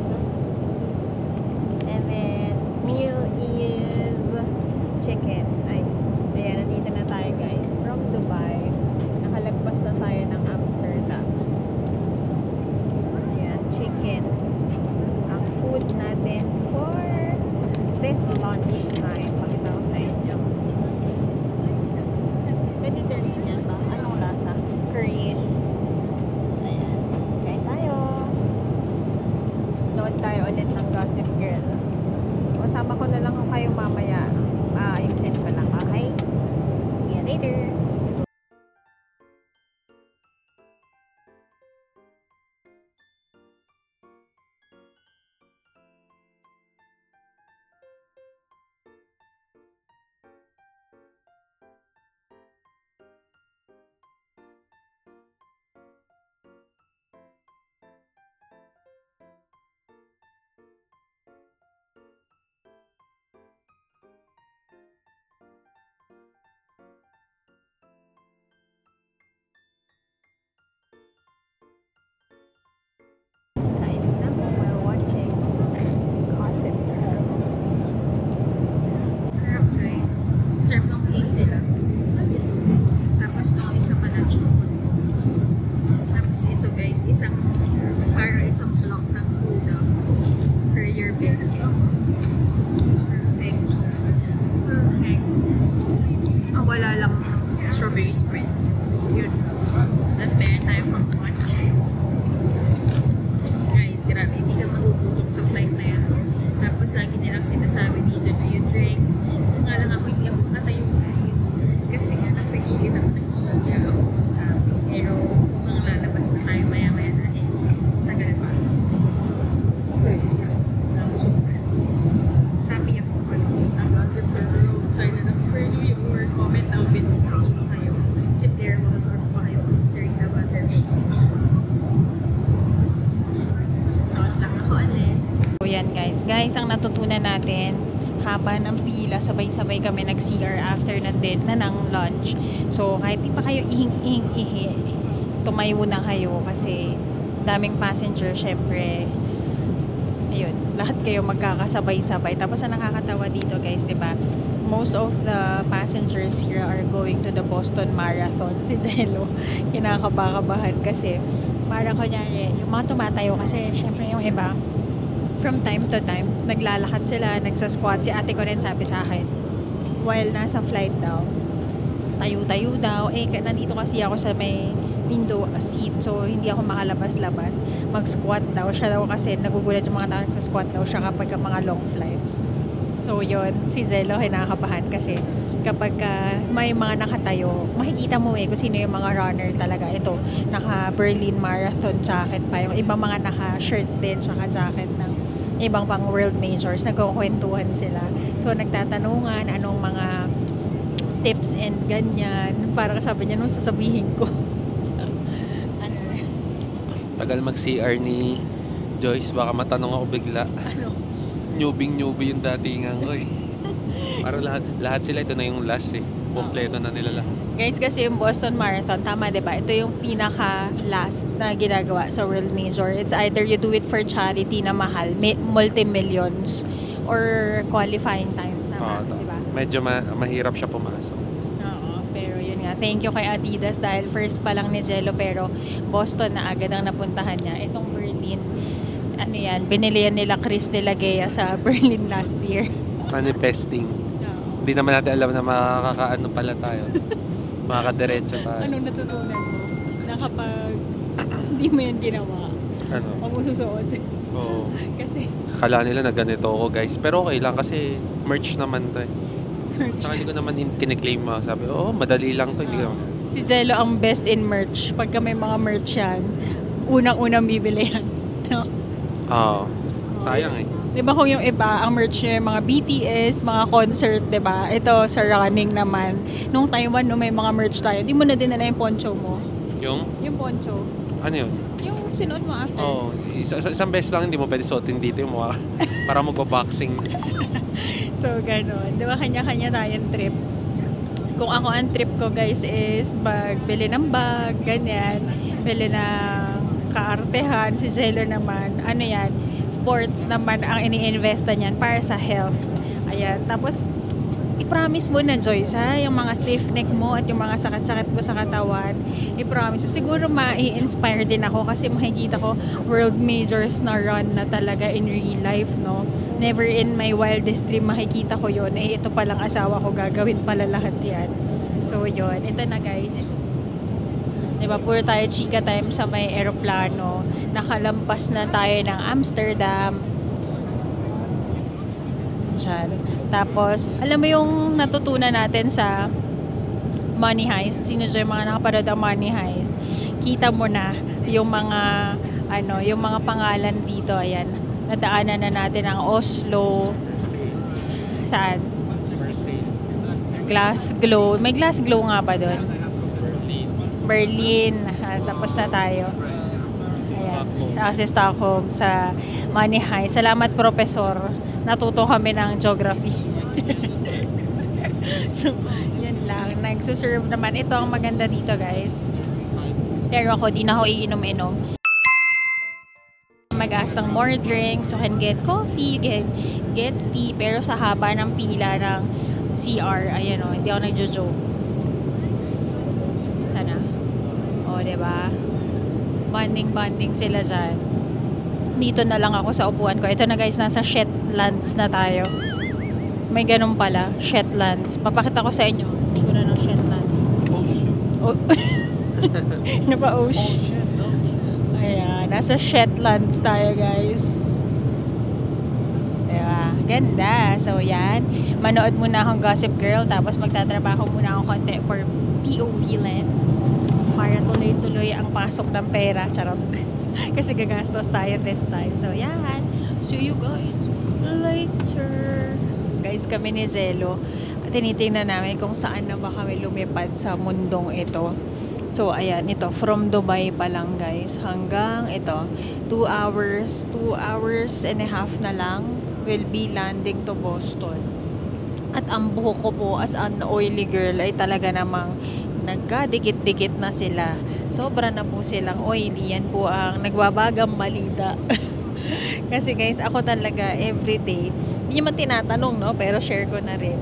And then meal is chicken. Ay, ayan, nandito na tayo guys from Dubai. Nakalagpas na tayo ng Amsterdam. Ayan, chicken ang food natin for this lunch time. Pakita ko sa inyo. Mediterranean ba? Anong lasa? Korean. Ayan. Kain tayo. Nood tayo ulit ng Gossip Girl. Kasama ko na lang kayo mamaya. Ayusin ko lang. Okay? See you later. Kain na po while watching Gossip Girl. Sarap guys. Sarap ng cake nila. Tapos ito, isa pa na chocolate. Tapos ito guys, para isang block ng Gouda for your biscuits. Perfect. Perfect. Wala lang strawberry spread. Yun. Tapos meron tayo pang lunch. Guys, grabe, hindi ka magugutom sa flight na yan. Tapos lagi nilang sinasabi dito na yung drink. Kung nga lang ako hindi ako makatayo guys. Kasi nga nasa gilid ako nakikiya ako sabi. Pero kung mga lalabas na tayo maya-maya na tagal pa. Happy ako ang Gossip Girl. Excited ako for you or comment down below kung sino kayo. Si Blair Waldorf pa kayo kasi Serena Vanderbilt. So yan guys. Guys, ang natutunan natin, haba ng pila, sabay-sabay kami nag-CR after na ng lunch. So kahit di pa kayo ihing-ihi, tumayo na kayo kasi daming passenger, syempre ayun, lahat kayo magkakasabay-sabay. Tapos ang nakakatawa dito guys, diba? Most of the passengers here are going to the Boston Marathon. Si Jello, kinakabakabahan kasi parang kunyari, yung mga tumatayo kasi syempre yung iba, from time to time, naglalakad sila, nagsasquat. Si ate ko rin sabi sa akin, while nasa flight daw, tayo-tayo daw. Nandito kasi ako sa may window seat, so hindi ako makalabas-labas. Mag-squat daw siya daw kasi nagugulat yung mga tao sa squat daw siya kapag mga long flights. So yun, si Zello kinakabahan kasi kapag may mga nakatayo, makikita mo kung sino yung mga runner talaga. Ito, naka Berlin Marathon jacket pa. Yung ibang mga naka-shirt din, saka jacket ng ibang pang world majors. Nagkukwentuhan sila. So nagtatanungan anong mga tips and ganyan. Para sabi niya, nung sasabihin ko. Ano? Tagal mag-CR ni Joyce, baka matanong ako bigla. Ano? Newbie yung datingan ko eh. Parang lahat sila, ito na yung last eh. Kompleto na nila lahat. Guys, kasi yung Boston Marathon, tama 'di ba? Ito yung pinaka-last na ginagawa sa World Major. It's either you do it for charity na mahal, multi-millions, or qualifying time. Tama, Oo, 'di ba? medyo mahirap siya pumasok. Oo, pero yun nga. Thank you kay Adidas dahil first pa lang ni Jello pero Boston na agad ang napuntahan niya. Itong Berlin, ano yan, binili yan nila Chris de la Gea sa Berlin last year. Manifesting. Hindi naman natin alam na makakaano pala tayo. Makakadiretso tayo. Anong natutunan mo? Na kapag hindi mo yan ginawa, Ano? huwag mo susuot. Oo. Kasi, Akala nila na ganito ako guys. Pero okay lang kasi merch naman to eh. Tsaka hindi ko naman kiniklaim mo. Sabi, madali lang to. Hindi ko naman. si Jello ang best in merch. Pagka may mga merch yan, unang-unang bibili yan. No? Oo. Sayang eh. Di ba kung yung iba, ang merch niya, yung mga BTS, mga concert, di ba? Ito sa running naman. Nung Taiwan, no, may mga merch tayo. Di mo na dinala yung poncho mo. Yung? Yung poncho. Ano yun? Yung sinuot mo after. Oo. Isang beses lang hindi mo pwede suotin dito yung mukha. Para magpa-boxing. So, gano'n. Di ba, kanya-kanya tayong trip. Kung ako ang trip ko, guys, is magbili ng bag, ganyan. Bili ng kaartehan. Si Jello naman, ano yan, sports naman ang ini-investa niyan para sa health. Ayan. Tapos, i-promise mo na, Joyce, ha? Yung mga stiff neck mo at yung mga sakit-sakit mo sa katawan, i-promise. So, siguro ma-inspire din ako kasi makikita ko world majors na run na talaga in real life, no? Never in my wildest dream makikita ko yun. Ito palang asawa ko, gagawin pala lahat yan. So, yun. Ito na, guys. Diba, puro tayo chika time sa may aeroplano. Nakalampas na tayo ng Amsterdam. Diyan. Tapos, alam mo yung natutunan natin sa Money Heist? Sino dyan yung mga nakapanood ang Money Heist? Kita mo na yung mga, yung mga pangalan dito. Ayan. Nadaanan na natin ang Oslo. Saan? Glasgow. May Glasgow nga ba doon? Berlin. Tapos na tayo. Ayan. Tapos Stockholm sa Money Heist. Salamat, Professor. Natuto kami ng geography. So, yan lang. Nagsuserve naman. Ito ang maganda dito, guys. Pero ako, di na ako iinom-inom. Mag-ask ng more drinks. You can get coffee, you can get tea. Pero sa haba ng pila ng CR, ayan o, hindi ako nagjo-joke. Sana. O, diba? Bonding sila dyan. Dito na lang ako sa upuan ko. Ito na, guys, nasa Shetlands na tayo. May ganun pala, Shetlands. Papakita ko sa inyo. Sura ng Shetlands. Oh. Ano ba ocean? Ayan, nasa Shetlands tayo, guys. Diba? Ganda. So, yan. Manood muna akong Gossip Girl. Tapos magtatrabaho muna akong konti for POV Lens. Para tuloy-tuloy ang pasok ng pera. Charot. Kasi gagastos tayo this time. So, yan. See you guys later. Guys, kami ni Jello. Tinitingnan namin kung saan na ba kami lumipad sa mundong ito. So, ayan. Ito. From Dubai pa lang, guys. Hanggang ito. 2 hours and a half na lang will be landing to Boston. At ang buhok ko po as an oily girl ay talaga namang nagkadikit-dikit na sila. Sobra na po silang oily. Yan po ang nagbabagang balita. Kasi guys, ako talaga everyday, hindi naman tinatanong, no? Pero share ko na rin.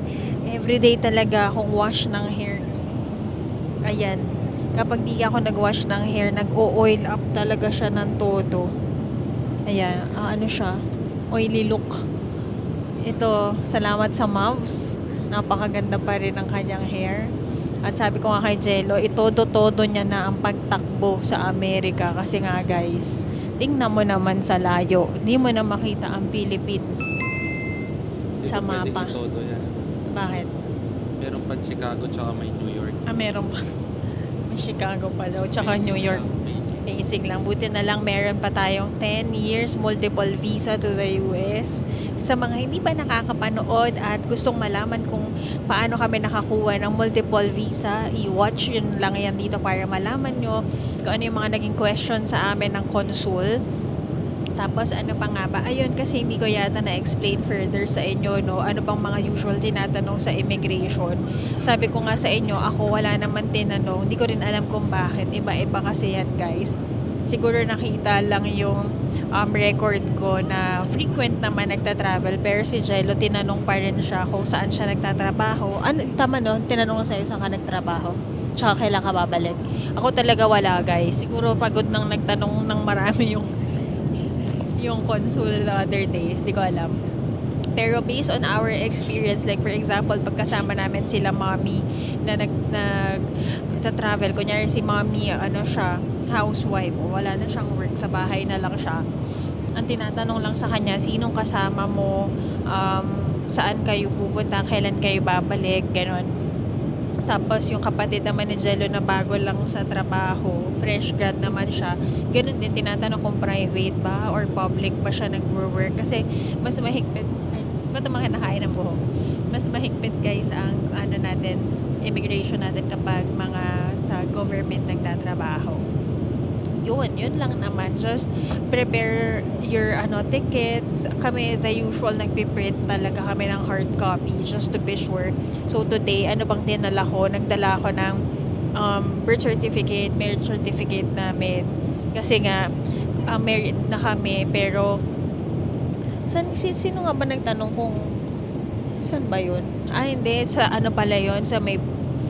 Everyday talaga akong wash ng hair. Ayan. Kapag di ako nag-wash ng hair, nag-o-oil up talaga siya ng todo. Ayan. Ano siya? Oily look. Ito, salamat sa Mavs. Napakaganda pa rin ang kanyang hair. At sabi ko nga kay Jello, itodo-todo niya na ang pagtakbo sa Amerika. Kasi nga guys, tingnan mo naman sa layo. Hindi mo na makita ang Philippines sa mapa. Todo yan. Bakit? Meron pa Chicago tsaka may New York. Meron pa. May Chicago pa daw, tsaka New York. Basic lang. Buti na lang meron pa tayong 10 years multiple visa to the US. Sa mga hindi pa nakakapanood at gustong malaman kung paano kami nakakuha ng multiple visa, i-watch yun lang yan dito para malaman nyo kung ano yung mga naging question sa amin ng consul. Tapos ano pa nga ba? Ayun, kasi hindi ko yata na-explain further sa inyo, no? Ano pang mga usual tinatanong sa immigration. Sabi ko nga sa inyo, ako wala naman tinanong. Hindi ko rin alam kung bakit. Iba-iba kasi yan, guys. Siguro nakita lang yung record ko na frequent naman nagtatravel. Pero si Jello, tinanong pa rin siya kung saan siya nagtatrabaho. Ano, tama no? Tinanong ko sa'yo saan ka nagtrabaho. Tsaka kailan ka babalik. Ako talaga wala, guys. Siguro pagod nang nagtanong ng marami yung consul the other days, di ko alam. Pero based on our experience, like for example, pagkasama namin sila mommy na nag-travel, kunyari si mommy, ano siya, housewife, o wala na siyang work, sa bahay na lang siya. Ang tinatanong lang sa kanya, sinong kasama mo, saan kayo pupunta, kailan kayo babalik, ganon. Tapos yung kapatid naman ni Jello na bago lang sa trabaho, fresh grad naman siya, ganun din tinatanong kung private ba or public ba siya nag-work. Kasi mas mahigpit, ay, ba't naman kinakain ng buhok? Mas mahigpit guys ang ano natin, immigration natin kapag mga sa government nagtatrabaho. Yun lang naman. Just prepare your tickets. Kami, the usual, nagpiprint talaga kami ng hard copy just to be sure. So today, ano bang dinala ko? Nagdala ako ng birth certificate, marriage certificate namin. Kasi nga, married na kami. Pero, sino nga ba nagtanong kung saan ba yun? Hindi. Sa ano pala yun? Sa may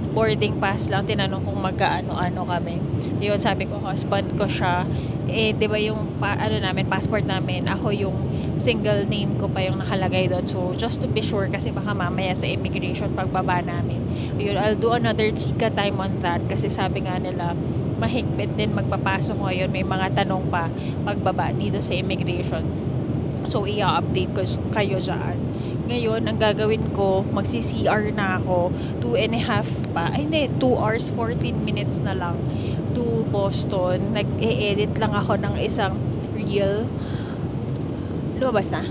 boarding pass lang, tinanong kung magkaano-ano kami. Yun, sabi ko, husband ko siya. Di ba yung namin, passport namin, ako yung single name ko pa yung nakalagay doon. So, just to be sure, kasi baka mamaya sa immigration pagbaba namin. Yun, I'll do another chika time on that. Kasi sabi nga nila, mahigpit din magpapasok ngayon. May mga tanong pa pagbaba dito sa immigration. So, i-update ko kayo dyan. Ngayon, ang gagawin ko, magsi-CR na ako, 2.5 pa, 2 hours, 14 minutes na lang to Boston. Nag-e-edit lang ako ng isang reel. Lumabas na.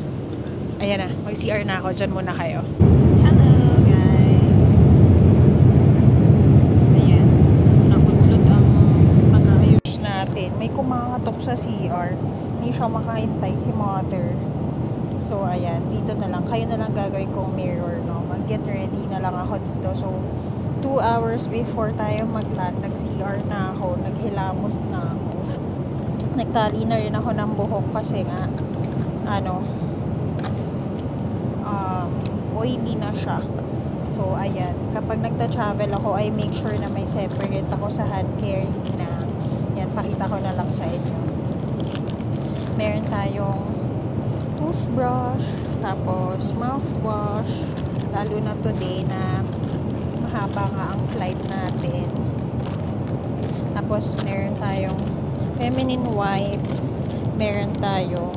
Ayan na, mag-CR na ako, dyan muna kayo. Hello guys! Ayan, nakulot ang pag-ayos natin. May kumakatok sa CR. Hindi siya makahintay si mother. So, ayan, dito na lang. Kayo na lang gagawin kong mirror, no? Mag-get ready na lang ako dito. So, 2 hours before tayo mag-land, nag-CR na ako, naghilamos na ako. Nagtali na rin ako ng buhok kasi nga, oily na siya. So, ayan, kapag nagta-travel ako, I make sure na may separate ako sa hand carry na. Yan, pakita ko na lang sa inyo. Meron tayong toothbrush, tapos mouthwash, lalo na today na mahaba nga ang flight natin. Tapos meron tayong feminine wipes, meron tayong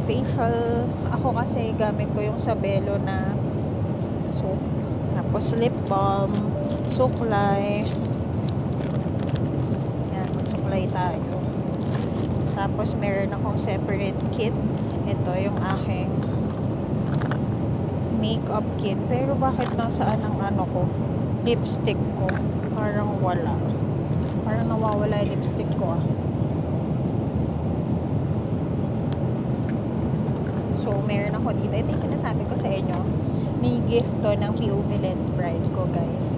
facial. Ako kasi gamit ko yung Sabelo na soap. Tapos lip balm, suklay. Yan, magsuklay tayo. Tapos, meron akong separate kit. Ito, yung aking makeup kit. Pero, bakit nasaan ang ko? Lipstick ko. Parang wala. Parang nawawala yung lipstick ko, So, meron ako dito. Ito yung sinasabi ko sa inyo. Ni-gift to ng POV Lens Bride ko, guys.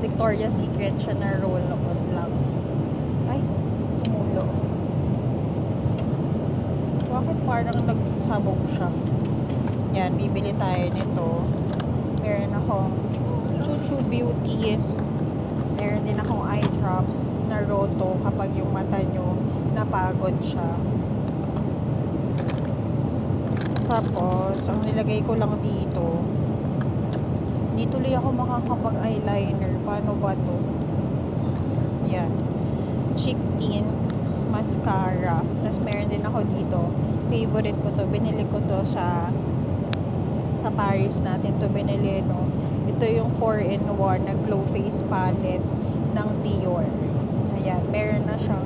Victoria's Secret siya na roll-on lang. Ay, tumulo. Bakit parang nagsabog siya? Yan, bibili tayo nito. Meron akong Chuchu Beauty. Meron din akong eye drops na Roto kapag yung mata nyo napagod siya. Tapos, ang nilagay ko lang dito, hindi Di tuloy ako makakapag-eyeliner. Paano ba to? Yan. Cheek tint, mascara. Tapos meron din ako dito. Favorite ko to. Binili ko to sa Paris natin to binili, no? Ito yung 4-in-1 na glow face palette ng Dior. Ayan. Meron na siyang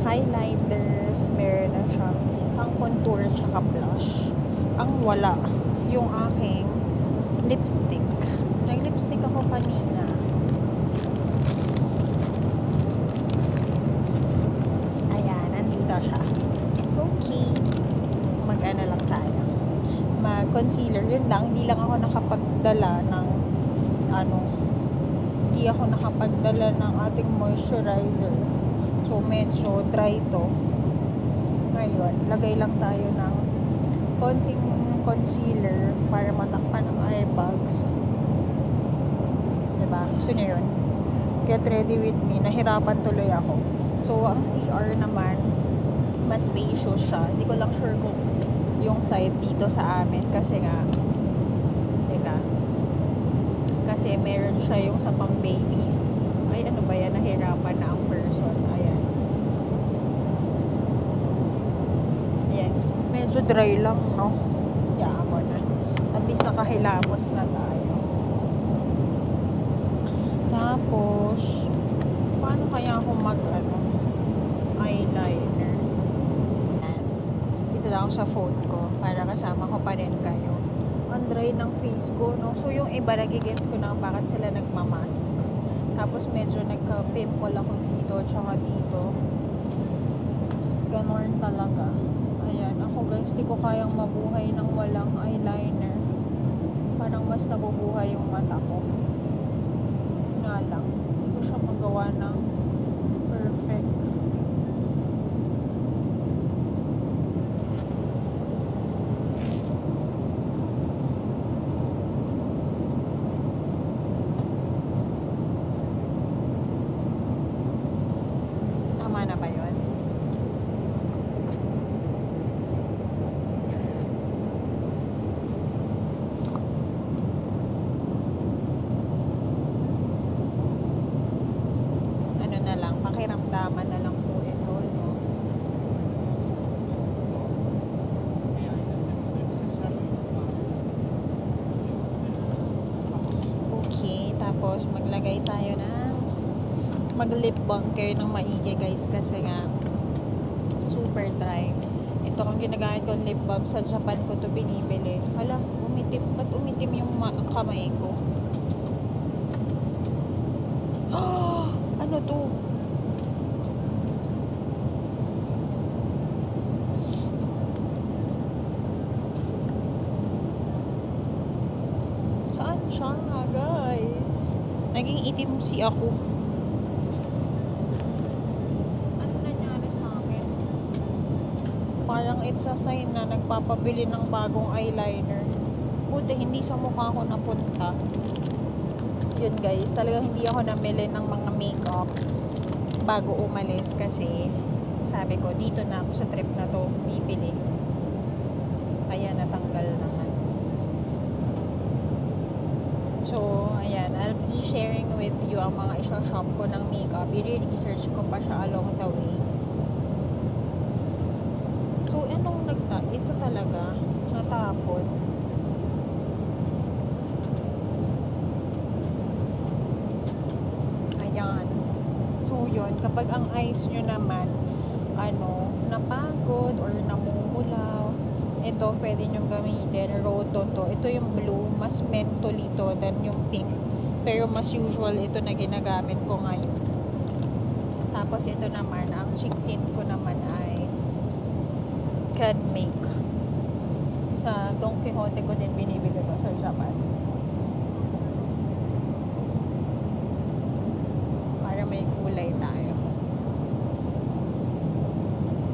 highlighters. Meron na siyang ang contour tsaka blush. Ang wala, yung aking lipstick. Nag-lipstick ako kanina. Ayan, nandito siya. Okay. Mag-ano lang tayo. Mag-concealer. Yun lang. Hindi lang ako nakapagdala ng hindi ako nakapagdala ng ating moisturizer. So, medyo dry to. Ngayon, lagay lang tayo ng konting concealer para matakpan ang eye bags. Diba? So, na yun. Get ready with me. Nahirapan tuloy ako. So, ang CR naman, mas spacious siya. Hindi ko lang sure kung yung side dito sa amin. Kasi nga, teka. Kasi meron siya yung sa pang baby. Ay, ano ba yan? Nahirapan na ang person. Ayan. Ayan. Medyo dry lang, no? Yaan mo na. At least nakahilamos na tayo. Tapos, paano kaya ako eyeliner? Dito lang ako sa phone ko para kasama ko pa rin kayo. Ang dry ng face ko, no? So, yung iba nagigets ko na bakit sila nagmamask. Tapos, medyo nagka-pimple ako dito, tsaka dito. Ganon talaga. Ayan, ako guys, di ko kayang mabuhay ng walang eyeliner. Parang mas nabubuhay yung mata ko. Nga lang, di ko siya magawa ng perfect. Tama na ba yun? Pakiramdaman na lang po ito, no? Okay, tapos maglagay tayo mag-lip balm kayo ng maigi guys kasi nga super dry. Ito kung ginagamit ko lip balm sa Japan ko to binibili. Hala, ba't umitim yung kamay ko? Ano to? Saan siya guys? Naging itim si ako. Ano nangyari sa akin? Parang it's a sign na nagpapabili ng bagong eyeliner. Buti hindi sa mukha ko napunta. Yun guys, talagang hindi ako namili ng mga makeup bago umalis kasi sabi ko dito na ako sa trip na to bibili. Kaya natanggal naman. So, ayan, I'll be sharing with you ang mga isa-shop ko ng makeup. I-research ko pa siya along the way. So, ito talaga, natapon. Ayan. So, yun, kapag ang eyes nyo naman, napagod or namumulaw, ito, pwede nyo gamitin. Roto to. Ito yung blue. Mas mentally to than yung pink. Pero mas usual ito na ginagamit ko ngayon. Tapos ito naman, ang cheek tint ko naman ay Can Make. Sa Don Quixote ko din binibili to sa Japan. Para may kulay tayo.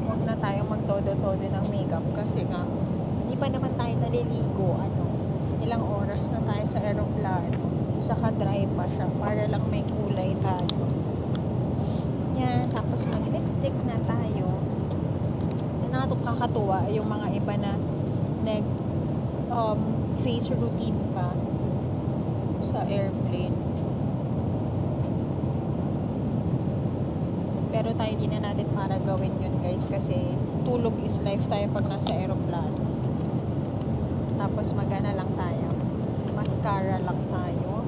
Huwag na tayo magtodo-todo ng makeup kasi nga hindi pa naman tayo naliligo. Ilang oras na tayo sa aeroplano. Saka dry pa siya para lang may kulay tayo. Yan. Tapos mag-lipstick na tayo. Nakakatuwa yung mga iba na face routine pa. sa airplane. Pero tayo di na natin para gawin yun guys kasi tulog is life tayo pag nasa aeroplano. Tapos magana lang tayo. Mascara lang tayo.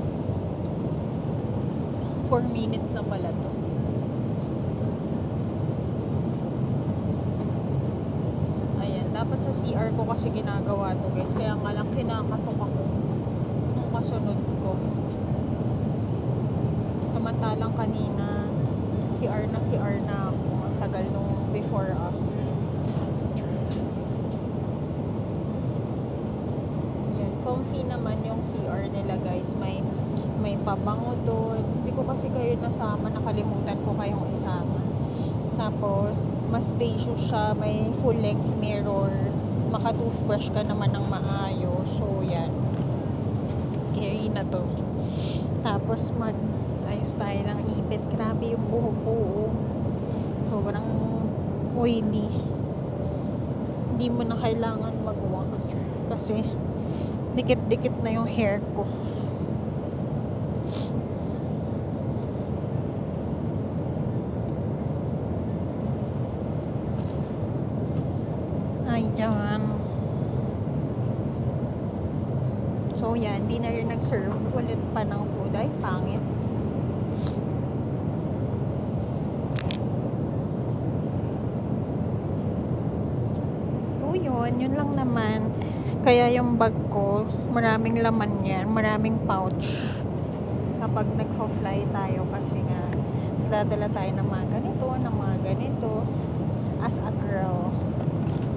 4 minutes na pala to. Ayan, dapat sa CR ko kasi ginagawa to guys. Kaya nga lang kinakatok ako nung kasunod ko. Samantalang kanina CR na ako. Ang tagal nung before us. Yan, comfy naman yung CR nila guys. May pabango doon. Hindi ko kasi kayo nasama. Nakalimutan ko kayong isama. Tapos, mas spacious siya. May full length mirror. Maka-toothbrush ka naman ng maayos. So, yan. Carry na to. Tapos, ayos tayo ng ipit. Grabe yung buhok ko. Sobrang oily. Hindi mo na kailangan mag-wax. Kasi, dikit-dikit na yung hair ko. Ay, dyan. So, yan. Di na rin nag-serve ulit pa ng food. Ay, pangit. So, yun lang naman. Kaya yung bag ko, maraming laman yan. Maraming pouch. Kapag nag-fly tayo kasi nga, dadala tayo ng mga ganito. As a girl.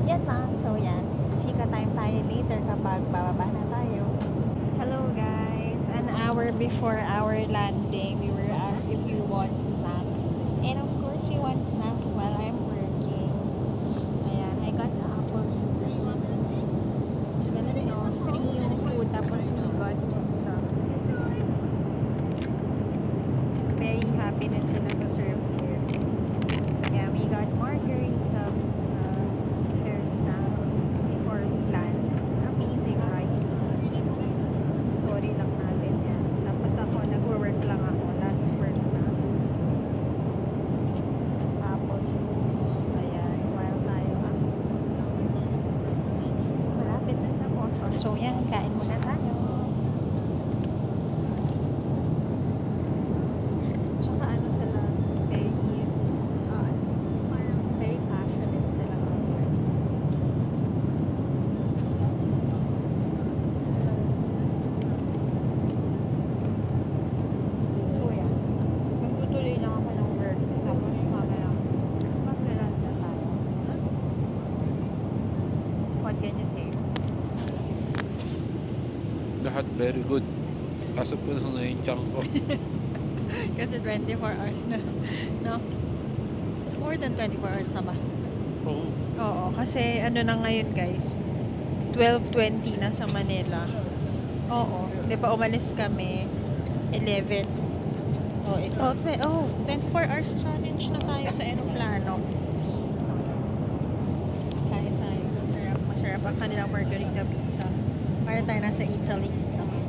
Yan lang. So, yan. Chika time tayo later kapag bababa na tayo. Hello, guys. An hour before our landing, we were asked if you want snacks. And of course, we want snacks while I'm working. Ayan. I got the apple juice. Free yung food. Tapos we got pizza. Very happy din sila to serve here. Yeah, we got margarita, pizza, share snacks before we land. Amazing, right? Story lang natin yan. Tapos ako, nag-work lang ako. Last work na. Apple juice. Ayan, while tayo malapit na sa Boston. So yan, kain muna tayo. Saka ano sila, very passionate sila. So yan, magtutuloy lang ako ng work. Tapos mamaya, maglaland na tayo. What can you say? Lahat very good. Kaso po na yung tiyan ko. Kasi 24 hours na. No? More than 24 hours na ba? Oo. Oo, kasi ano na ngayon guys, 12:20 na sa Manila. Oo, di ba umalis kami 11. 24 hours challenge na tayo sa aeroplano. Kain tayo. Masarap ang kanilang margarita pizza. Para tayo nasa Italy. Next.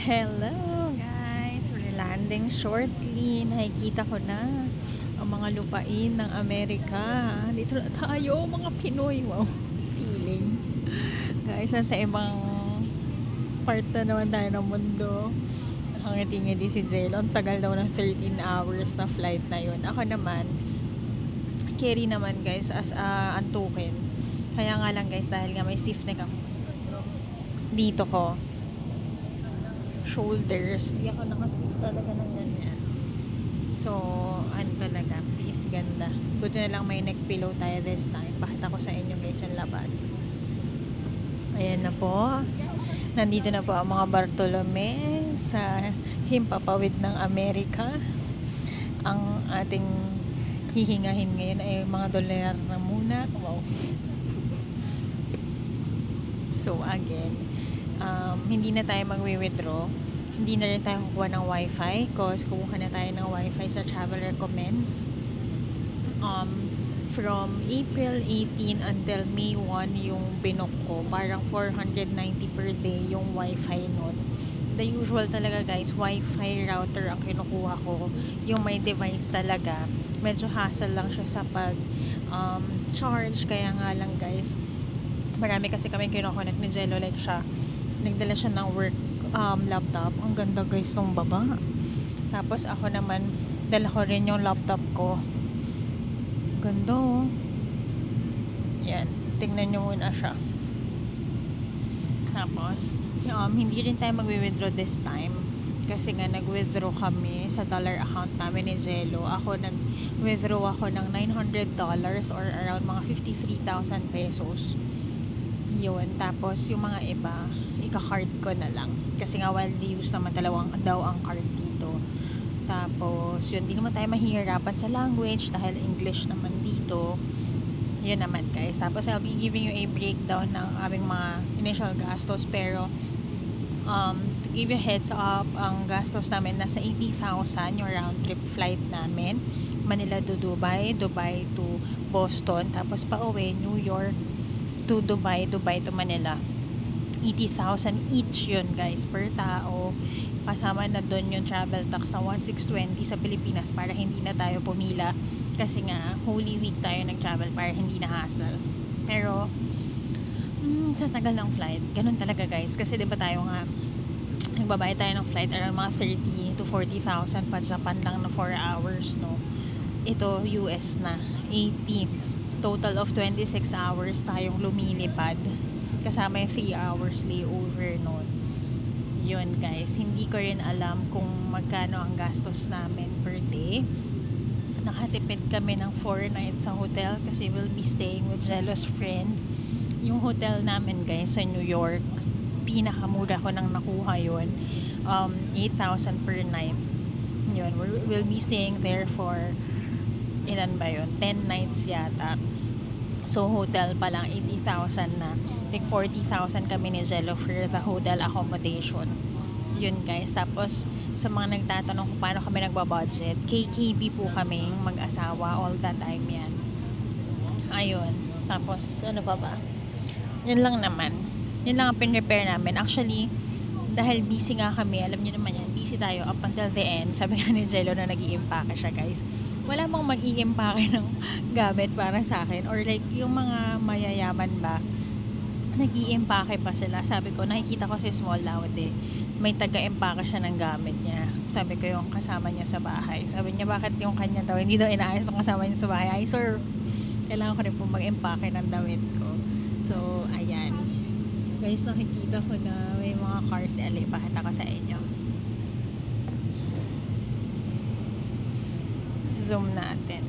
Hello guys! We're landing shortly. Nakikita ko na ang mga lupain ng Amerika. Dito na tayo, mga Pinoy. Wow, feeling. Guys, nasa ibang part na naman tayo ng mundo. Nakangiti-ngiti si Jail. Ang tagal daw ng 13 hours na flight na yun. Ako naman, carry naman guys as antukin. Kaya nga lang guys, dahil nga may stiff neck ako. Dito ko. Shoulders. Hindi ako nakasleep talaga ng ganyan. So, ano talaga, please, ganda. Buti na lang may neck pillow tayo this time. Pakita ko sa inyo guys yung labas. Ayan na po. Nandito na po ang mga Bartolome sa himpapawid ng Amerika. Ang ating hihingahin ngayon ay mga dolyar na muna. Wow. So again, hindi na tayo magwi-withdraw. Hindi na rin tayo kukuha ng wifi because kumuha na tayo ng wifi sa travel recommends. From April 18 until May 1 yung binook ko. Parang 490 per day yung wifi nun. The usual talaga guys, wifi router ang kinukuha ko. Yung may device talaga. Medyo hassle lang siya sa pag charge. Kaya nga lang guys, marami kasi kami kinoconnect ni Jello. Like siya, nagdala siya ng work laptop. Ang ganda guys nung baba. Tapos ako naman, dala ko rin yung laptop ko. Ganda oh. Yan, tingnan nyo muna siya. Tapos hindi rin tayo magwi-withdraw this time kasi nga nag-withdraw kami sa dollar account namin ni Jello. Nag-withdraw ako ng $900 or around mga 53,000 pesos. Yun, tapos yung mga iba ika-card ko na lang kasi nga widely used naman daw ang card dito. Tapos yun, di naman tayo mahihirapan sa language dahil English naman dito. Yun naman guys. Tapos I'll be giving you a breakdown ng aming mga initial gastos, pero to give you heads up, ang gastos namin nasa 80,000 yung round trip flight namin. Manila to Dubai, Dubai to Boston, tapos pa uwi New York to Dubai, Dubai to Manila. 80,000 each yun guys per tao. Kasama na doon yung travel tax na 1,620 sa Pilipinas para hindi na tayo pumila kasi nga Holy Week tayo nag-travel para hindi na hassle. Pero sa tagal ng flight, ganun talaga guys, kasi diba tayo nga nagbabayad tayo ng flight around mga 30 to 40,000 pa Japan lang na 4 hours, no? Ito US na 80, total of 26 hours tayong lumilipad kasama yung 3 hours layover noon. Yun guys, hindi ko rin alam kung magkano ang gastos namin per day. Nakatipid kami ng 4 nights sa hotel kasi we'll be staying with Jello's friend. Yung hotel namin guys sa New York, pinakamura ko nang nakuha yun, 8,000 per night. Yun, we'll be staying there for ilan ba yun? 10 nights yata. So hotel pa lang 80,000 na. Like 40,000 kami ni Jello for the hotel accommodation. Yun guys. Tapos sa mga nagtatanong kung paano kami nagbabudget, KKB po kami mag-asawa all the time yan. Ayun. Tapos ano pa ba? Yun lang naman. Yun lang ang pin-repair namin. Actually, dahil busy nga kami, alam niyo naman yan, busy tayo up until the end. Sabi nga ni Jello na nag-i-impake siya guys. Wala bang mag-i-impake ng gamit para sa akin? Or like yung mga mayayaman ba, nag-i-impake pa sila. Sabi ko, nakikita ko si Small Loud eh. May taga-impake siya ng gamit niya. Sabi ko yung kasama niya sa bahay. Sabi niya, bakit yung kanya daw, hindi daw inaayos yung kasama niya sa bahay. Ay sir, kailangan ko rin po mag-impake ng damit ko. So, ayan. Guys, nakikita ko na may mga cars LA. Pakita ko sa inyo. Zoom natin.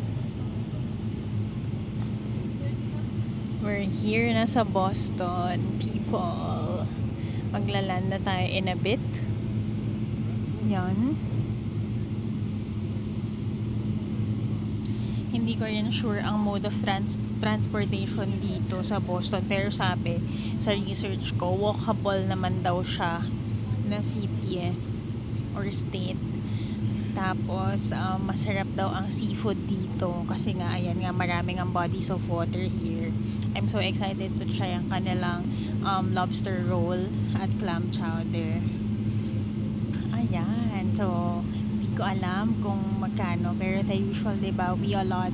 We're here na sa Boston, people. Maglaland na tayo in a bit. Yan. Hindi ko rin sure ang mode of transportation dito sa Boston. Pero sabi, sa research ko, walkable naman daw siya na city or state. Tapos, masarap daw ang seafood dito. Kasi nga, ayan nga, maraming ang bodies of water here. I'm so excited to try ang kanilang lobster roll at clam chowder. Ayan. So, hindi ko alam kung magkano. Pero the usual, diba, we allot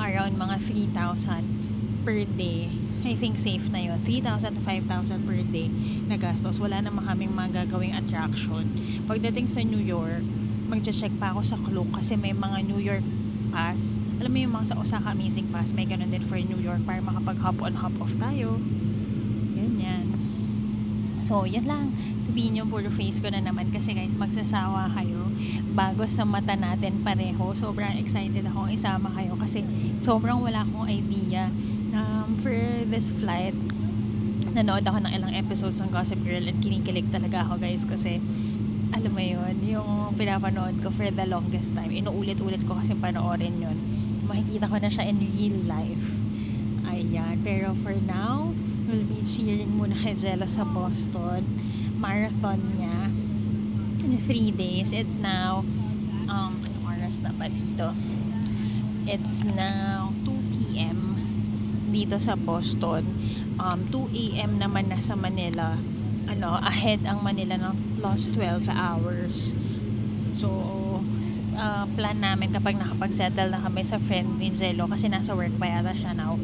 around mga 3,000 per day. I think safe na yun. 3,000 to 5,000 per day na gastos. Wala naman kaming mga gagawing attraction. Pagdating sa New York, mag-check pa ako sa Klook kasi may mga New York pass. Alam mo yung mga sa Osaka Amazing Pass, may ganun din for New York para makapag-hop on, hop off tayo. Ganyan. So, yan lang. Sabihin nyo, puro face ko na naman kasi guys, magsasawa kayo bago sa mata natin pareho. Sobrang excited akong isama kayo kasi sobrang wala akong idea. For this flight, nanood ako ng ilang episodes ng Gossip Girl at kinikilig talaga ako guys kasi alam mo yun, yung pinapanood ko for the longest time. Inuulit-ulit ko kasi panoorin yun. Makikita ko na siya in real life. Ayan. Pero for now, we'll be cheering muna kay Jello sa Boston. Marathon niya. In 3 days. It's now, anong oras na pa dito? It's now 2 p.m. dito sa Boston. 2 a.m. naman na sa Manila. Ahead ang Manila ng plus 12 hours. So, plan namin kapag nakapag-settle na kami sa friend ni Jello, kasi nasa work pa yata siya now.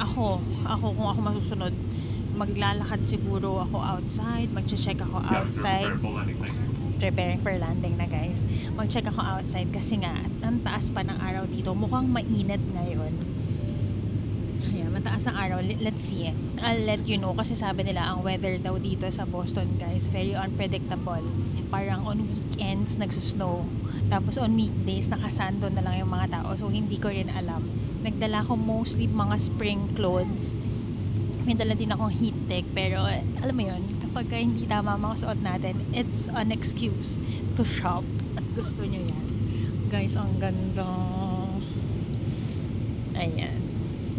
Ako kung ako masusunod, maglalakad siguro ako outside, mag-check ako outside. Preparing for landing na, guys. Mag-check ako outside kasi nga, ang taas pa ng araw dito. Mukhang mainit ngayon. Ayan, mataas ang araw. Let's see. I'll let you know kasi sabi nila ang weather daw dito sa Boston, guys, very unpredictable. Parang on weekends nagsusnow. Tapos on weekdays nakasando na lang yung mga tao. So hindi ko rin alam. Nagdala ko mostly mga spring clothes. May dala din akong heat tech, pero alam mo yun, kapag hindi tama mga suot natin, it's an excuse to shop. At gusto nyo yan. Guys, ang ganda. Ayan.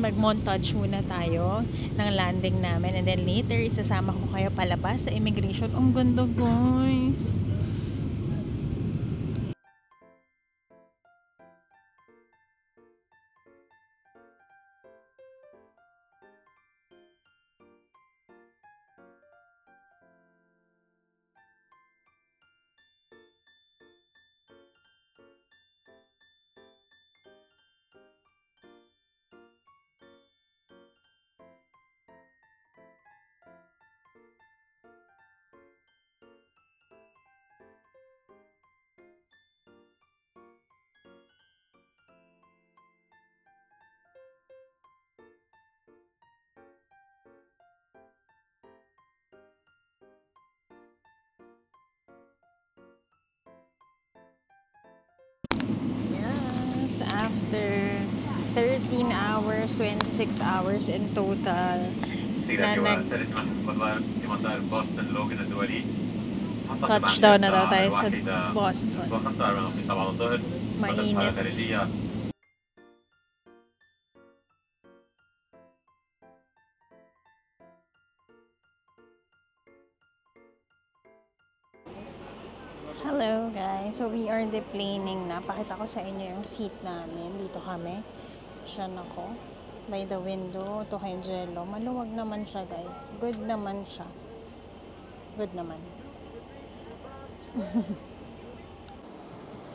Mag-montage muna tayo ng landing namin, and then later, isasama ko kayo palabas sa immigration. Ang ganda, guys. Yes, after 13 hours, 26 hours in total. Touchdown na daw tayo sa Boston. Mainit. Hello guys, so we are deplaning na. Pakita ko sa inyo yung seat namin. Dito kami. Diyan ako. By the window to kay Jello. Maluwag naman siya, guys. Good naman siya. Good naman.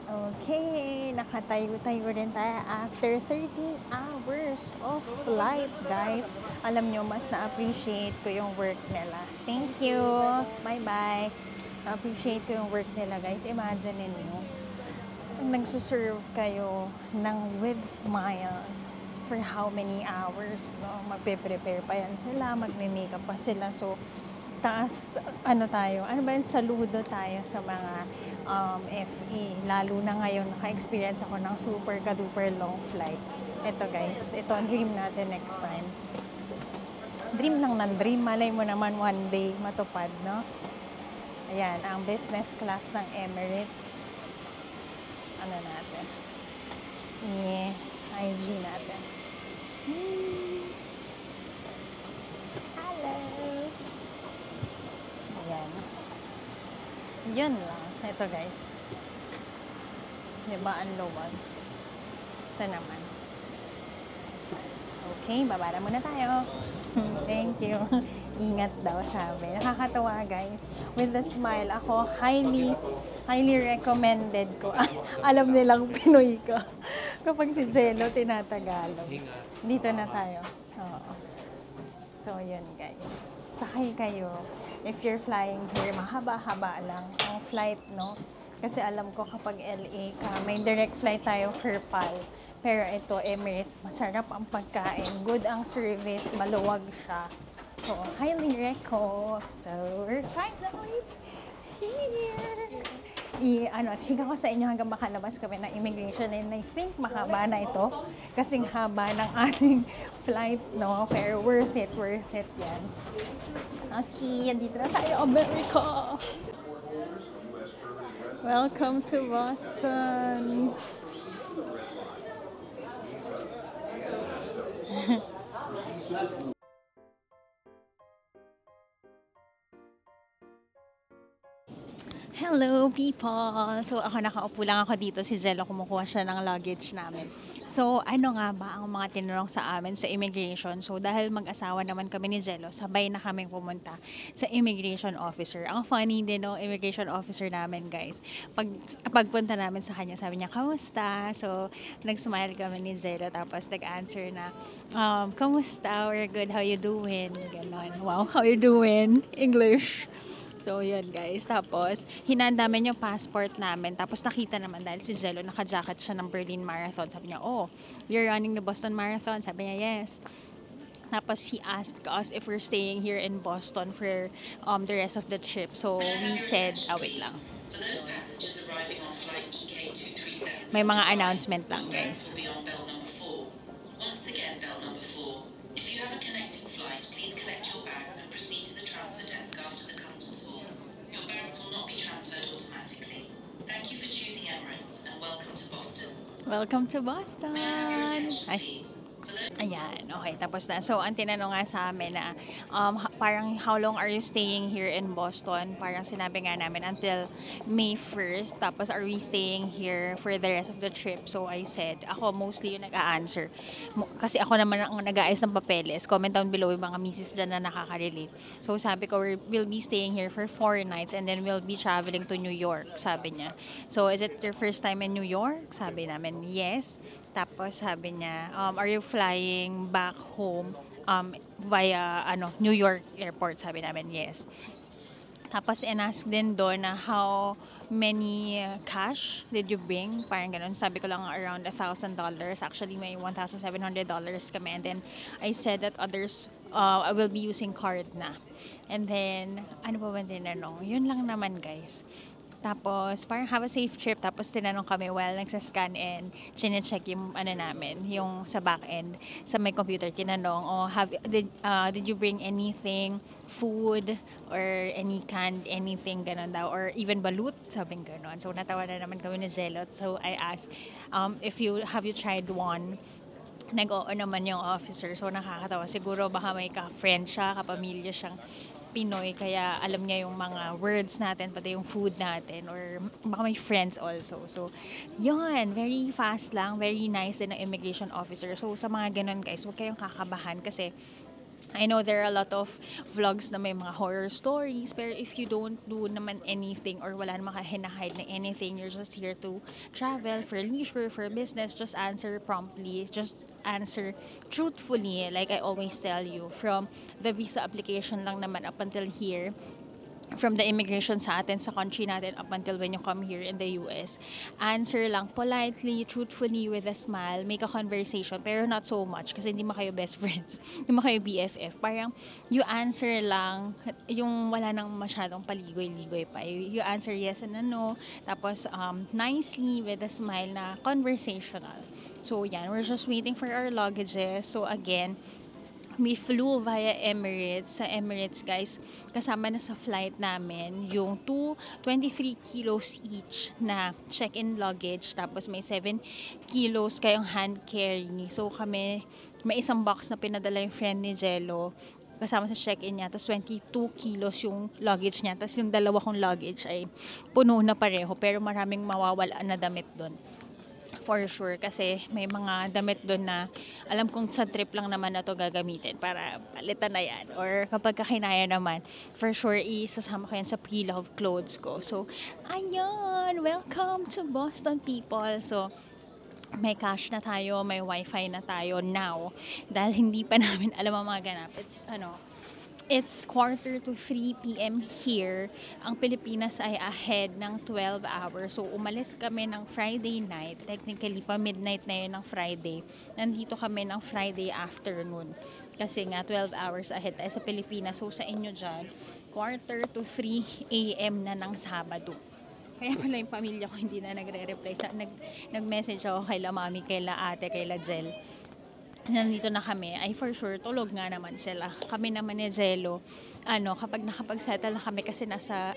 Okay, nakatayo-tayo rin tayo after 13 hours of flight, guys. Alam nyo, mas na-appreciate ko yung work nila. Thank you. Bye-bye. Na-appreciate ko yung work nila, guys. Imagine ninyo, nagsuserve kayo ng with smiles for how many hours, no? Magpe-prepare pa yan sila, magme-makeup pa sila. So, taas, tayo, saludo tayo sa mga FA. Lalo na ngayon, naka-experience ako ng super ka-duper long flight. Ito guys, ito ang dream natin next time. Dream lang ng dream, malay mo naman one day matupad, no? Ayan, ang business class ng Emirates. Natin? IG natin. Hello! Ayan. Yun lang. Ito guys. Diba ang luwag? Ito naman. Okay, babara muna tayo. Thank you. Ingat daw, sabi. Nakakatawa, guys. With a smile, ako highly recommended ko. Alam nilang Pinoy ko. Kapag si Jello tinatagalog. Dito na tayo. Oo. So, yun, guys. Sakay kayo. If you're flying here, mahaba-haba lang ang flight, no? Kasi alam ko kapag LA ka, may direct flight tayo for PAL. Pero ito, Emirates, masarap ang pagkain, good ang service, maluwag siya. So, highly reco. So, we're finally here. chika ko sa inyo hanggang makalabas kami ng immigration, and I think mahaba na ito kasing haba ng ating flight, no? Pero worth it yan. Okay, andito na tayo, America! Welcome to Boston! Hello people! So ako nakaupo lang ako dito, si Jello kumukuha siya ng luggage namin. So ano nga ba ang mga tinanong sa amin sa immigration? So dahil mag-asawa naman kami ni Jello, sabay na kaming pumunta sa immigration officer. Ang funny din no, immigration officer namin guys. Pagpunta namin sa kanya, sabi niya, kamusta? So nag-smile kami ni Jello, tapos nag-answer na, kamusta? We're good, how you doing? Ganon. Wow, how you doing? English. So, yun guys. Tapos, hinanda namin yung passport namin. Tapos, nakita naman dahil si Jello, naka-jacket siya ng Berlin Marathon. Sabi niya, oh, you're running the Boston Marathon? Sabi niya, yes. Tapos, he asked us if we're staying here in Boston for the rest of the trip. So, we said, wait lang. May mga announcement lang, guys. Once again, bell number 4. If you have a connecting flight, please collect your bags and proceed to the transfer desk after the customs hall. Your bags will not be transferred automatically. Thank you for choosing Emirates and welcome to Boston. Welcome to Boston! May I have your attention, please? Ayan, okay, tapos na. So, ang tinanong nga sa amin na parang how long are you staying here in Boston? Parang sinabi nga namin until May 1st. Tapos, are we staying here for the rest of the trip? So, I said, ako mostly yung nag-a-answer. Kasi ako naman ang nag-aayos ng papeles. Comment down below yung mga misis dyan na nakaka-relate. So, sabi ko, we'll be staying here for 4 nights and then we'll be traveling to New York, sabi niya. So, is it your first time in New York? Sabi namin, yes. Tapos sabi niya, are you flying back home via New York airport? Sabi namin, yes. Tapos in-ask din doon na how many cash did you bring? Parang ganun. Sabi ko lang around $1,000. Actually, may $1,700 kami. And then I said that others I will be using card na. And then, ano pa ba tinanong? Yun lang naman guys. Tapos, parang have a safe trip. Tapos, tinanong kami while nagsascan and chine-check yung namin, yung sa back end, sa may computer. Tinanong, did you bring anything, food, or any canned anything, ganun daw, or even balut, sabing ganun. So, natawa na naman kami ni Jello. So, I asked, have you tried one? Nag-oo naman yung officer. So, nakakatawa. Siguro baka may ka-friend siya, kapamilya siyang Pinoy, kaya alam niya yung mga words natin, pati yung food natin, or baka may friends also. So, yun, very fast lang, very nice din ang immigration officer. So, sa mga ganun guys, huwag kayong kakabahan kasi I know there are a lot of vlogs na may mga horror stories, pero if you don't do naman anything or wala naman ka hinahide na anything, you're just here to travel for leisure, for business, just answer promptly, just answer truthfully, like I always tell you, from the visa application lang naman up until here, from the immigration sa atin, sa country natin, up until when you come here in the US. Answer lang politely, truthfully, with a smile, make a conversation, pero not so much kasi hindi mo kayo best friends, hindi mo kayo BFF. Parang you answer lang, yung wala nang masyadong paligoy-ligoy pa. You answer yes and no, tapos nicely with a smile na conversational. So yan, we're just waiting for our luggages. So again, we flew via Emirates. Sa Emirates, guys, kasama na sa flight namin yung 23 kilos each na check-in luggage. Tapos may 7 kilos kayong hand carry. So kami, may isang box na pinadala yung friend ni Jello kasama sa check-in niya. Tapos 22 kilos yung luggage niya. Tapos yung dalawa kong luggage ay puno na pareho. Pero maraming mawawala na damit doon. For sure, kasi may mga damit doon na alam kong sa trip lang naman na to gagamitin para palitan na yan. Or kapag kakinaya naman, for sure, isasama ko yan sa pre-love clothes ko. So, ayun! Welcome to Boston, people! So, may cash na tayo, may wifi na tayo now. Dahil hindi pa namin alam ang mga ganap. It's 2:45 p.m. here. Ang Pilipinas ay ahead ng 12 hours. So, umalis kami ng Friday night. Technically, pa midnight na yun ng Friday. Nandito kami ng Friday afternoon. Kasi nga, 12 hours ahead tayo sa Pilipinas. So, sa inyo dyan, 2:45 a.m. na ng Sabado. Kaya pala yung pamilya ko hindi na nagre-reply. Nag-message ako kay la mami, kay la ate, kay la Jel. Nandito na kami, ay for sure, tulog nga naman sila. Kami naman ni Jello, kapag nakapag-settle na kami kasi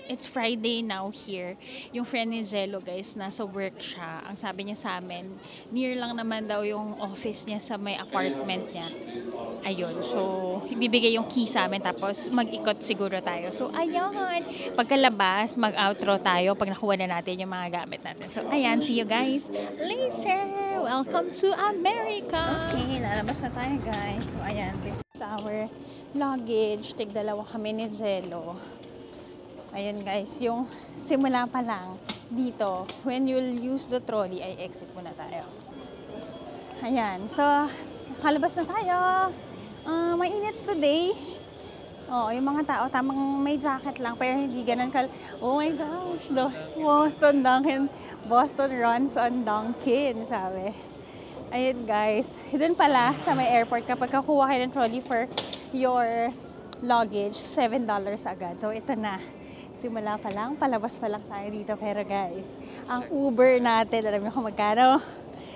it's Friday now here. Yung friend ni Jello guys, nasa work siya. Ang sabi niya sa amin, near lang naman daw yung office niya sa may apartment niya. Ayun, so ibibigay yung key sa amin tapos mag-ikot siguro tayo. So ayun, pagkalabas, mag-outro tayo pag nakuha na natin yung mga gamit natin. So ayan, see you guys later! Welcome to America! Okay, lalabas na tayo guys. So ayan, this is our luggage. Tig-dalawa kami ni Jello. Ayun guys, yung simula pa lang dito, when you'll use the trolley, ay exit muna tayo. Ayan, so kalabas na tayo. Mainit today. Oh, yung mga tao tamang may jacket lang pero hindi ganun oh my gosh, Boston runs on Dunkin, sabi. Ayun guys, doon pala sa may airport kapag kakuha kayo ng trolley for your luggage, $7 agad. So ito na. Simula pa lang, palabas pa lang tayo dito. Pero guys, ang Uber natin, alam niyo kung magkano?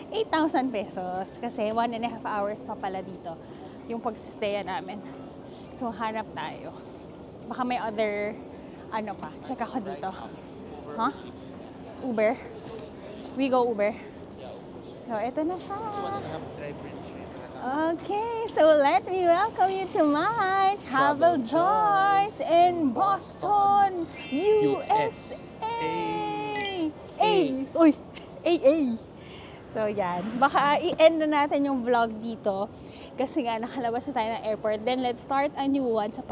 8,000 pesos. Kasi 1.5 hours pa pala dito yung pag-stay namin. So, hanap tayo. Baka may other, pa. Check ako dito. Huh? Uber? We go Uber? So, ito na siya. Okay, so let me welcome you to my travel joys in Boston, USA! Uy! So, yan. Baka i-end na natin yung vlog dito. Kasi nga, nakalabas na tayo ng airport. Then, let's start a new one sa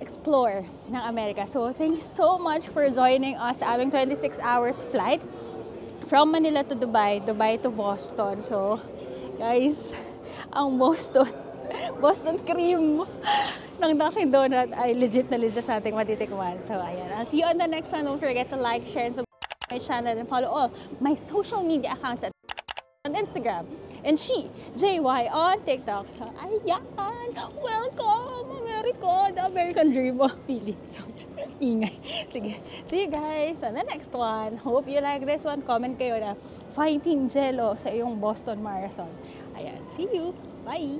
explore ng Amerika. So, thanks so much for joining us sa aming 26 hours flight from Manila to Dubai, Dubai to Boston. So, guys, ang Boston cream ng Dunkin' Donut ay legit nating matitikman. So, ayan. I'll see you on the next one. Don't forget to like, share, and subscribe to my channel and follow all my social media accounts at on Instagram and JY on TikTok. So, ayan! Welcome, America! The American dream of Pili. So, ingay. Sige. See you guys on the next one. Hope you like this one. Comment kayo na fighting Jello sa iyong Boston Marathon. Ayan. See you. Bye!